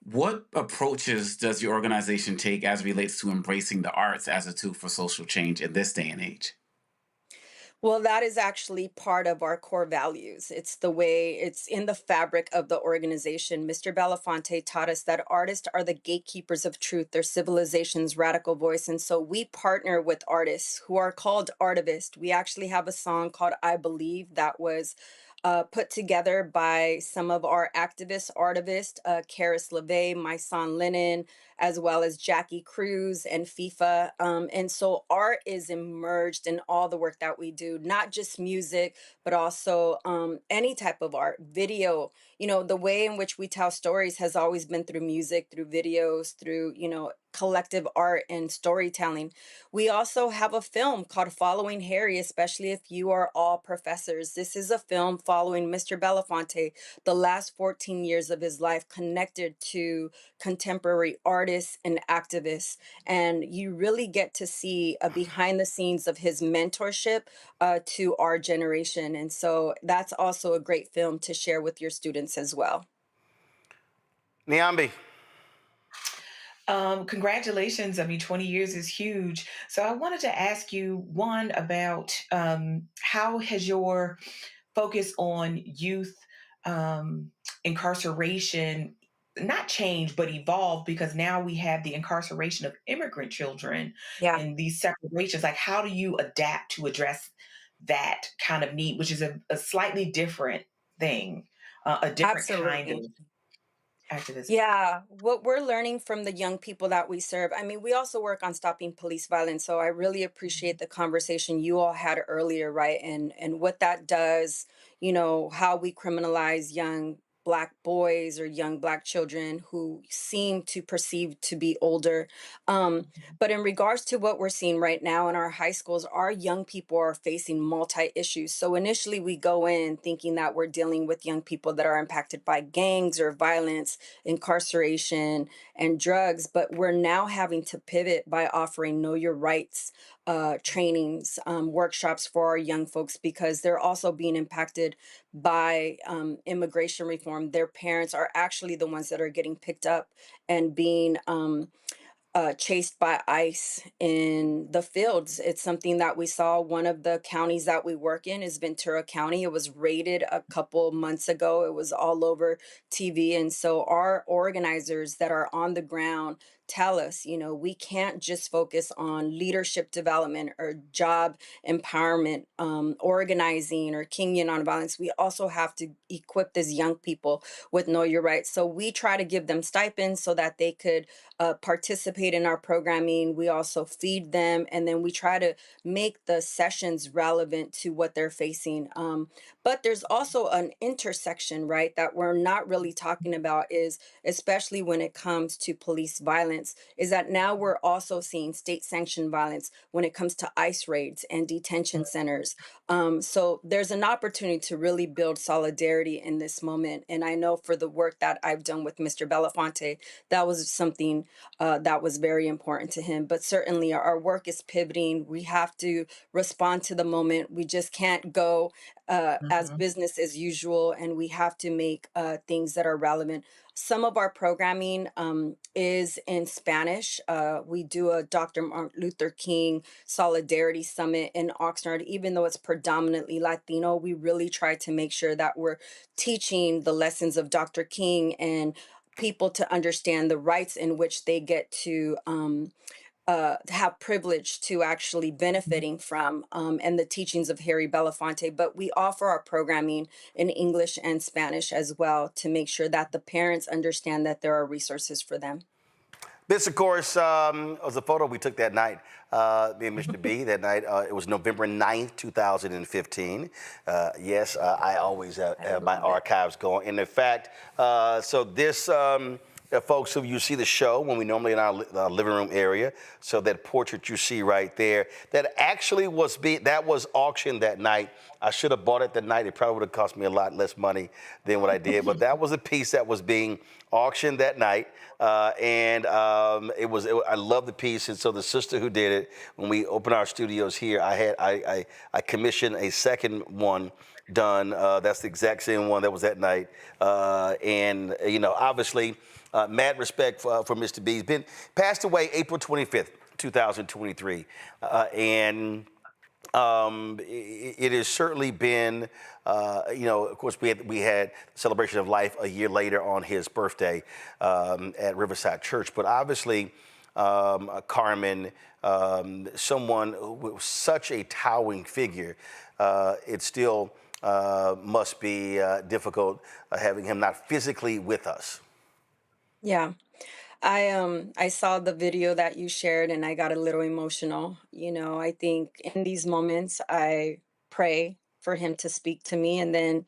what approaches does your organization take as it relates to embracing the arts as a tool for social change in this day and age? Well, that is actually part of our core values. It's the way it's in the fabric of the organization. Mr. Belafonte taught us that artists are the gatekeepers of truth, their civilization's radical voice. And so we partner with artists who are called artivists. We actually have a song called I Believe that was put together by some of our activist artivists, Karis LeVay, My Son Lennon, as well as Jackie Cruz and FIFA. And so art is immersed in all the work that we do, not just music, but also any type of art, video. The way in which we tell stories has always been through music, through videos, through, collective art and storytelling. We also have a film called Following Harry, especially if you are all professors. This is a film following Mr. Belafonte, the last 14 years of his life, connected to contemporary artists and activists. And you really get to see a behind the scenes of his mentorship to our generation. And so that's also a great film to share with your students as well. Niambi. Congratulations. 20 years is huge. So I wanted to ask you, one, about how has your focus on youth incarceration not changed, but evolved, because now we have the incarceration of immigrant children and these separations. Like, how do you adapt to address that kind of need, which is a slightly different thing, a different kind of activism? Yeah, what we're learning from the young people that we serve. We also work on stopping police violence. So I really appreciate the conversation you all had earlier, right? And what that does, how we criminalize young Black boys or young Black children who seem to perceive to be older. But in regards to what we're seeing right now in our high schools, our young people are facing multi issues. So initially, we go in thinking that we're dealing with young people that are impacted by gangs or violence, incarceration, and drugs. But we're now having to pivot by offering Know Your Rights trainings, workshops for our young folks because they're also being impacted by immigration reform. Their parents are actually the ones that are getting picked up and being chased by ICE in the fields. It's something that we saw. One of the counties that we work in is Ventura County. It was raided a couple months ago. It was all over TV. And so our organizers that are on the ground tell us, we can't just focus on leadership development or job empowerment, organizing or Kingdom nonviolence. We also have to equip these young people with Know Your Rights. So we try to give them stipends so that they could participate in our programming. We also feed them, and then we try to make the sessions relevant to what they're facing. But there's also an intersection, right, that we're not really talking about is, especially when it comes to police violence, is that now we're also seeing state-sanctioned violence when it comes to ICE raids and detention centers. So there's an opportunity to really build solidarity in this moment. And I know for the work that I've done with Mr. Belafonte, that was something that was very important to him. But certainly our work is pivoting. We have to respond to the moment. We just can't go as business as usual, and we have to make things that are relevant. Some of our programming is in Spanish. We do a Dr. Martin Luther King Solidarity Summit in Oxnard. Even though it's predominantly Latino, we really try to make sure that we're teaching the lessons of Dr. King and people to understand the rights in which they get to have privilege to actually benefiting from, and the teachings of Harry Belafonte. But we offer our programming in English and Spanish as well to make sure that the parents understand that there are resources for them. This, of course, was a photo we took that night, me and Mr. B, that night. It was November 9th, 2015. Yes, I always have my archives going. And in fact, so this, folks, who you see the show when we normally in our living room area, so that portrait you see right there, that actually was auctioned that night. I should have bought it that night. It probably would have cost me a lot less money than what I did. But that was a piece that was being auctioned that night. I love the piece. And so the sister who did it, when we opened our studios here, I commissioned a second one done. That's the exact same one that was that night. Obviously, mad respect for Mr. B. He's passed away April 25th, 2023. It has certainly been, of course, we had celebration of life a year later on his birthday at Riverside Church. But obviously, Carmen, someone who was such a towering figure, it still must be difficult having him not physically with us. Yeah. I saw the video that you shared and I got a little emotional. I think in these moments I pray for him to speak to me, and then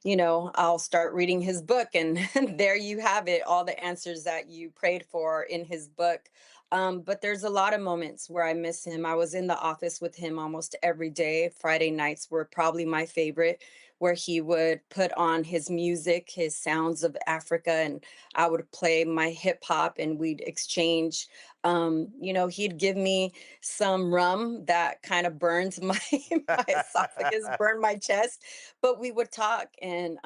I'll start reading his book, and there you have it, all the answers that you prayed for in his book. But there's a lot of moments where I miss him. I was in the office with him almost every day. Friday nights were probably my favorite, where he would put on his music, his sounds of Africa, and I would play my hip hop and we'd exchange. He'd give me some rum that kind of burns my my esophagus, burned my chest, but we would talk, and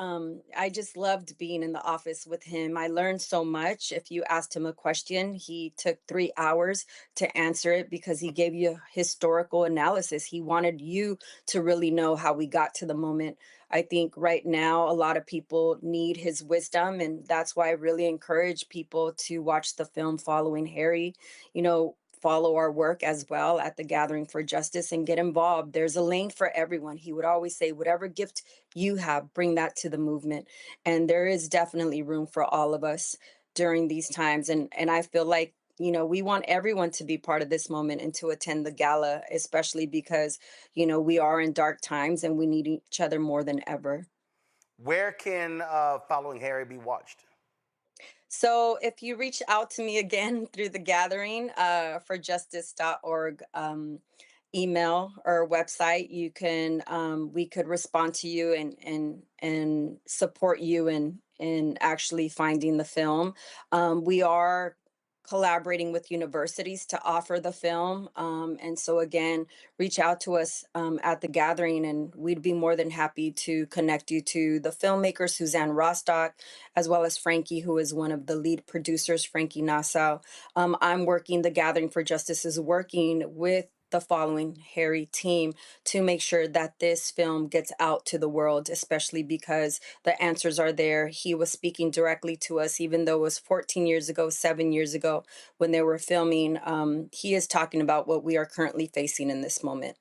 I just loved being in the office with him. I learned so much. If you asked him a question, he took 3 hours to answer it because he gave you a historical analysis. He wanted you to really know how we got to the moment. I think right now a lot of people need his wisdom, and that's why I really encourage people to watch the film Following Harry. Follow our work as well at the Gathering for Justice and get involved. There's a lane for everyone. He would always say, whatever gift you have, bring that to the movement. And there is definitely room for all of us during these times. And I feel like, we want everyone to be part of this moment and to attend the gala, especially because, we are in dark times and we need each other more than ever. Where can Following Harry be watched? So if you reach out to me again through the gathering for justice.org email or website, you can we could respond to you and support you in actually finding the film. We are collaborating with universities to offer the film. And so again, reach out to us at the gathering and we'd be more than happy to connect you to the filmmaker, Suzanne Rostock, as well as Frankie, who is one of the lead producers, Frankie Nassau. The Gathering for Justice is working with the Following Harry team to make sure that this film gets out to the world, especially because the answers are there. He was speaking directly to us, even though it was 14 years ago, 7 years ago when they were filming. He is talking about what we are currently facing in this moment.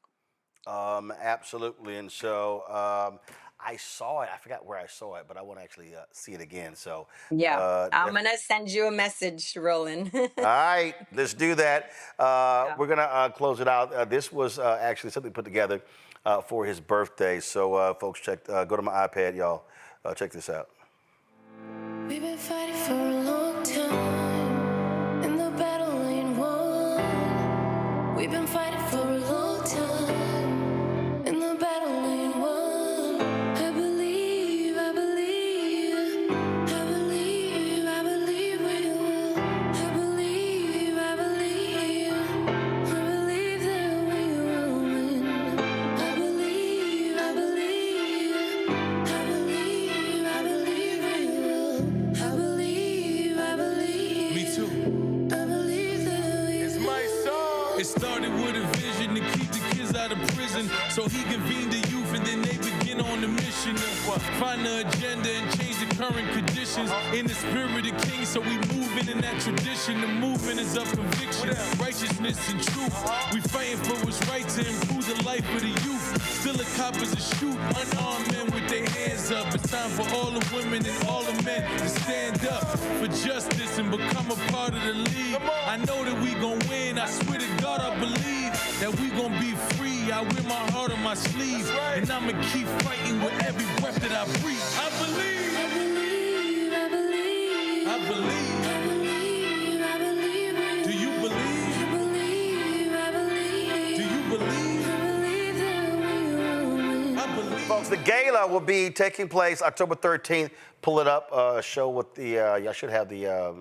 Absolutely. And so I saw it. I forgot where I saw it, but I want to actually see it again. So yeah, I'm going to send you a message, Roland. All right, let's do that. We're going to close it out. This was actually something put together for his birthday. So folks, go to my iPad, y'all. Check this out. We've been fighting for a long time, and the battle ain't won. We've been fighting for a long time, and the battle ain't won. I believe we will. I believe that we will win. I believe we will. I believe. Me too. I believe that we It's my song. It started with a vision to keep the kids out of prison, so he convened the youth and then they begin on the mission to find the agenda and change the current conditions in the spirit of King. So we moving in that tradition. The movement is of conviction, righteousness and truth. We fighting for what's right to improve the life of the youth. Still the coppers to shoot unarmed men with their hands up. It's time for all the women and all the men to stand up for justice and become a part of the league. I know that we gon' win. I swear to God, I believe that we gon' be free. I wear my heart on my sleeve, and I'ma keep fighting with every breath that I breathe. I believe. I believe. I believe. I believe. Do you believe? I believe. Do you believe? I believe that we will win. I believe. Folks, the gala will be taking place October 13th. Pull it up. Show what the, y'all should have the, I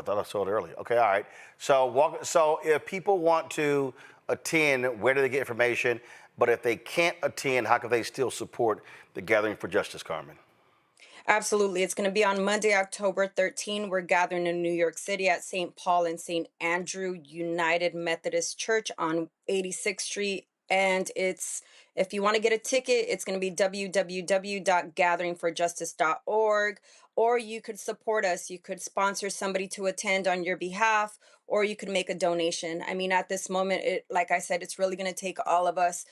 thought I saw it earlier. Okay, all right. So if people want to attend, where do they get information? But if they can't attend, how can they still support the Gathering for Justice, Carmen? Absolutely. It's going to be on Monday, October 13. We're gathering in New York City at St. Paul and St. Andrew United Methodist Church on 86th Street. And if you want to get a ticket, it's going to be www.gatheringforjustice.org, or you could support us. You could sponsor somebody to attend on your behalf, or you could make a donation. I mean, at this moment, like I said, it's really going to take all of us.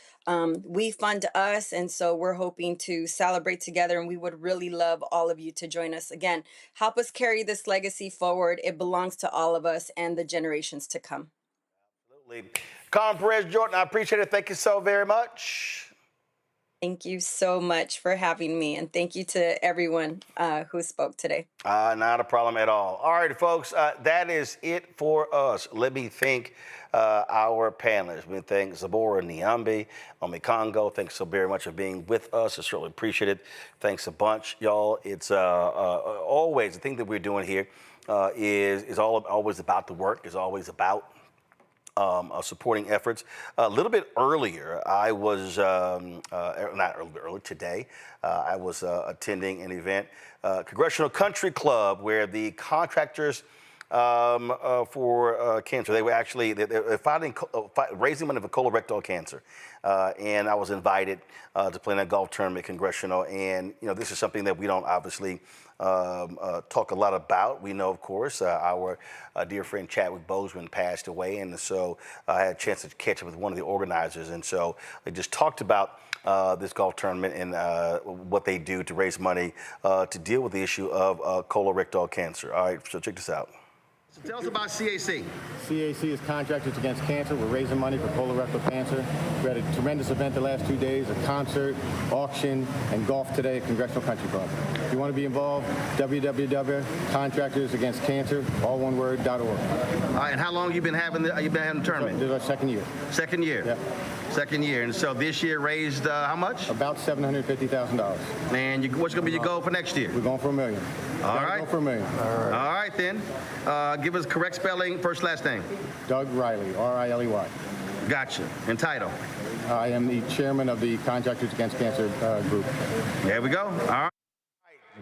We fund us, and so we're hoping to celebrate together, and we would really love all of you to join us. Again, help us carry this legacy forward. It belongs to all of us and the generations to come. Absolutely. Carmen Perez Jordan, I appreciate it. Thank you so very much. Thank you so much for having me, and thank you to everyone who spoke today. Not a problem at all. All right, folks, that is it for us. Let me thank our panelists. We thank Zabora Niambi, Omi Congo. Thanks so very much for being with us. I certainly appreciate it. Thanks a bunch, y'all. It's always the thing that we're doing here is always about the work, is always about supporting efforts. A little bit earlier, I was, today, I was attending an event, Congressional Country Club, where the contractors for cancer, they were actually they're raising money for colorectal cancer. And I was invited to play in a golf tournament, congressional. And, this is something that we don't obviously talk a lot about. We know, of course, our dear friend Chadwick Boseman passed away, and so I had a chance to catch up with one of the organizers, and so they just talked about this golf tournament and what they do to raise money to deal with the issue of colorectal cancer. All right, so check this out. Tell us about CAC. CAC is Contractors Against Cancer. We're raising money for colorectal cancer. We had a tremendous event the last 2 days, a concert, auction, and golf today at Congressional Country Club. If you want to be involved, www.contractorsagainstcancer, all one word.org. All right, and how long you been having the tournament? This is our second year. Second year? Yep. Second year. And so this year raised how much? About $750,000. And what's going to be your goal for next year? We're going for $1 million. All right. Go for $1 million. All right, then. Give us correct spelling, first, last name. Doug Riley, R-I-L-E-Y. Gotcha. And title? I am the chairman of the Contractors Against Cancer group. There we go. All right.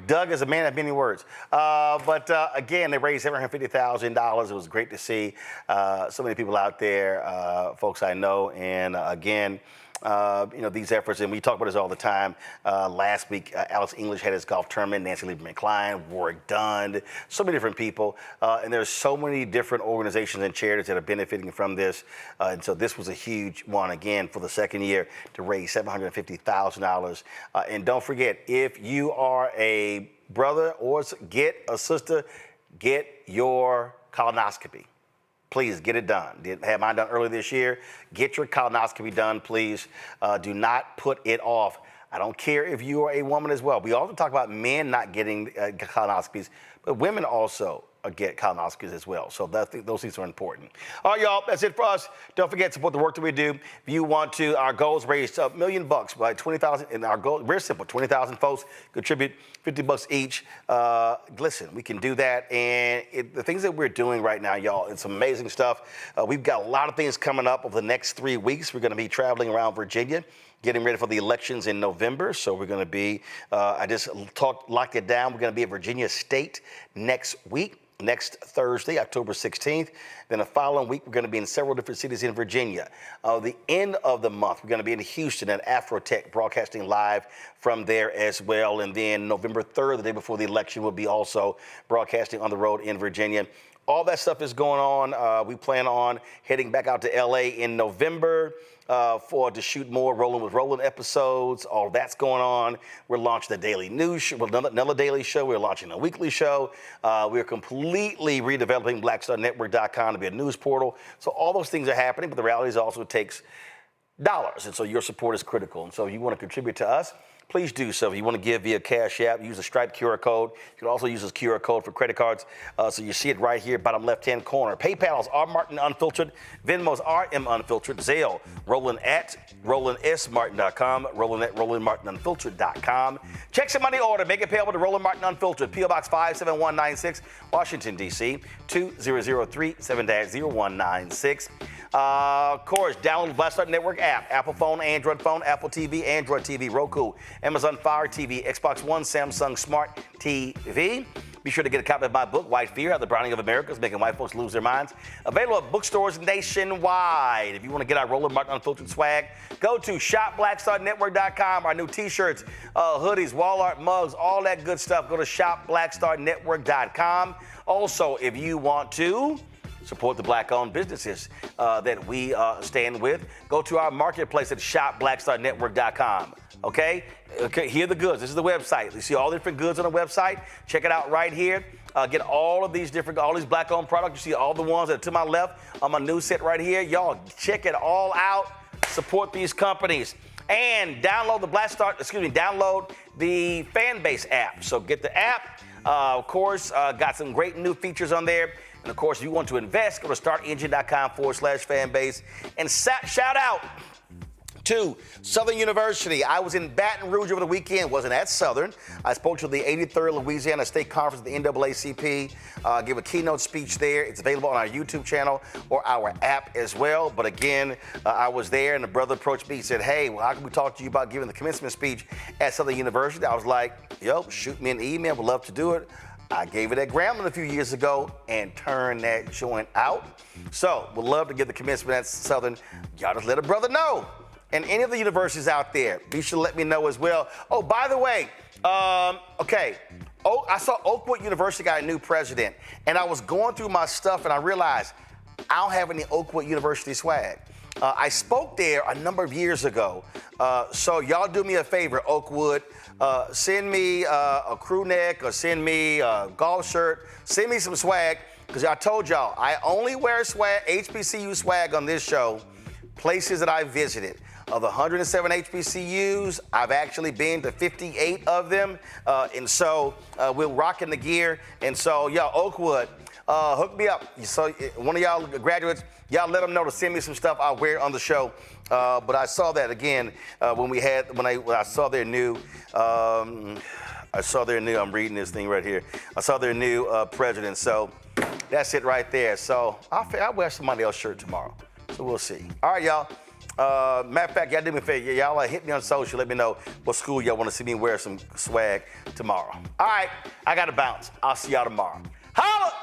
Doug is a man of many words. But again, they raised $750,000. It was great to see so many people out there, folks I know. And again, these efforts, and we talk about this all the time. Last week, Alex English had his golf tournament, Nancy Lieberman Klein, Warwick Dunn, so many different people. And there's so many different organizations and charities that are benefiting from this. And so this was a huge one, again, for the second year to raise $750,000. And don't forget, if you are a brother or get a sister, get your colonoscopy. Please get it done. Did have mine done earlier this year. Get your colonoscopy done, please. Do not put it off. I don't care if you are a woman as well. We also talk about men not getting colonoscopies, but women also get colonoscopies as well. So those things are important. All right, y'all, that's it for us. Don't forget to support the work that we do. If you want to, our goal is raised $1 million by 20,000, and our goal, very simple, 20,000 folks contribute $50 each. Listen, we can do that, and the things that we're doing right now, y'all, it's amazing stuff. We've got a lot of things coming up over the next 3 weeks. We're going to be traveling around Virginia, getting ready for the elections in November. So we're going to be, I just locked it down. We're going to be at Virginia State next week. Next Thursday, October 16th. Then the following week, we're going to be in several different cities in Virginia. The end of the month, we're going to be in Houston at Afrotech, broadcasting live from there as well. And then November 3rd, the day before the election, we'll be also broadcasting on the road in Virginia. All that stuff is going on. We plan on heading back out to LA in November to shoot more Rolling with Roland episodes. All that's going on. We're launching the daily news show, another daily show. We're launching a weekly show. We're completely redeveloping BlackStarNetwork.com to be a news portal. So all those things are happening, but the reality is also it takes dollars. And so your support is critical. And so if you want to contribute to us, please do so. If you want to give via Cash App, use the Stripe QR code. You can also use this QR code for credit cards. So you see it right here, bottom left-hand corner. PayPal is R Martin Unfiltered. Venmo is RM Unfiltered. Zelle, Roland at RolandSMartin.com. Roland at RolandMartinUnfiltered.com. Check some money order. Make it payable to Roland Martin Unfiltered. P.O. Box 57196, Washington, D.C. 20037 7-0196. Of course, download the Black Star Network app. Apple phone, Android phone, Apple TV, Android TV, Roku, Amazon Fire TV, Xbox One, Samsung Smart TV. Be sure to get a copy of my book, White Fear, How the Browning of America is Making White Folks Lose Their Minds. Available at bookstores nationwide. If you want to get our Roland Martin Unfiltered swag, go to shopblackstarnetwork.com. Our new t-shirts, hoodies, wall art, mugs, all that good stuff. Go to shopblackstarnetwork.com. Also, if you want to support the black-owned businesses that we stand with, go to our marketplace at shopblackstarnetwork.com. Okay, here are the goods. This is the website. You see all the different goods on the website. Check it out right here. Get all these black-owned products. You see all the ones that are to my left on my news set right here. Y'all check it all out. Support these companies. And download download the Fanbase app. So get the app. Of course, got some great new features on there. And of course, if you want to invest, go to startengine.com/fanbase. And shout out to Southern University. I was in Baton Rouge over the weekend. Wasn't at Southern. I spoke to the 83rd Louisiana State Conference of the NAACP. Give a keynote speech there. It's available on our YouTube channel or our app as well. But again, I was there, and the brother approached me. He said, "Hey, well, how can we talk to you about giving the commencement speech at Southern University?" I was like, "Yo, shoot me an email. Would love to do it." I gave it at Grambling a few years ago and turned that joint out. So, would love to get the commencement at Southern. Y'all just let a brother know. And any of the universities out there, be sure to let me know as well. Oh, by the way, I saw Oakwood University got a new president, and I was going through my stuff, and I realized I don't have any Oakwood University swag. I spoke there a number of years ago, so y'all do me a favor, Oakwood. Send me a crew neck or send me a golf shirt. Send me some swag. because I told y'all, I only wear swag, HBCU swag on this show, places that I visited. Of the 107 HBCUs, I've actually been to 58 of them. And so we're rocking the gear. And so, y'all, Oakwood, hook me up. So one of y'all graduates, y'all let them know to send me some stuff I'll wear on the show. But I saw that again when I saw their new, I'm reading this thing right here. I saw their new president. So that's it right there. So I'll wear somebody else's shirt tomorrow. So we'll see. All right, y'all. Matter of fact, y'all do me a favor. Y'all hit me on social. Let me know what school y'all want to see me wear some swag tomorrow. All right, I got to bounce. I'll see y'all tomorrow. Holla!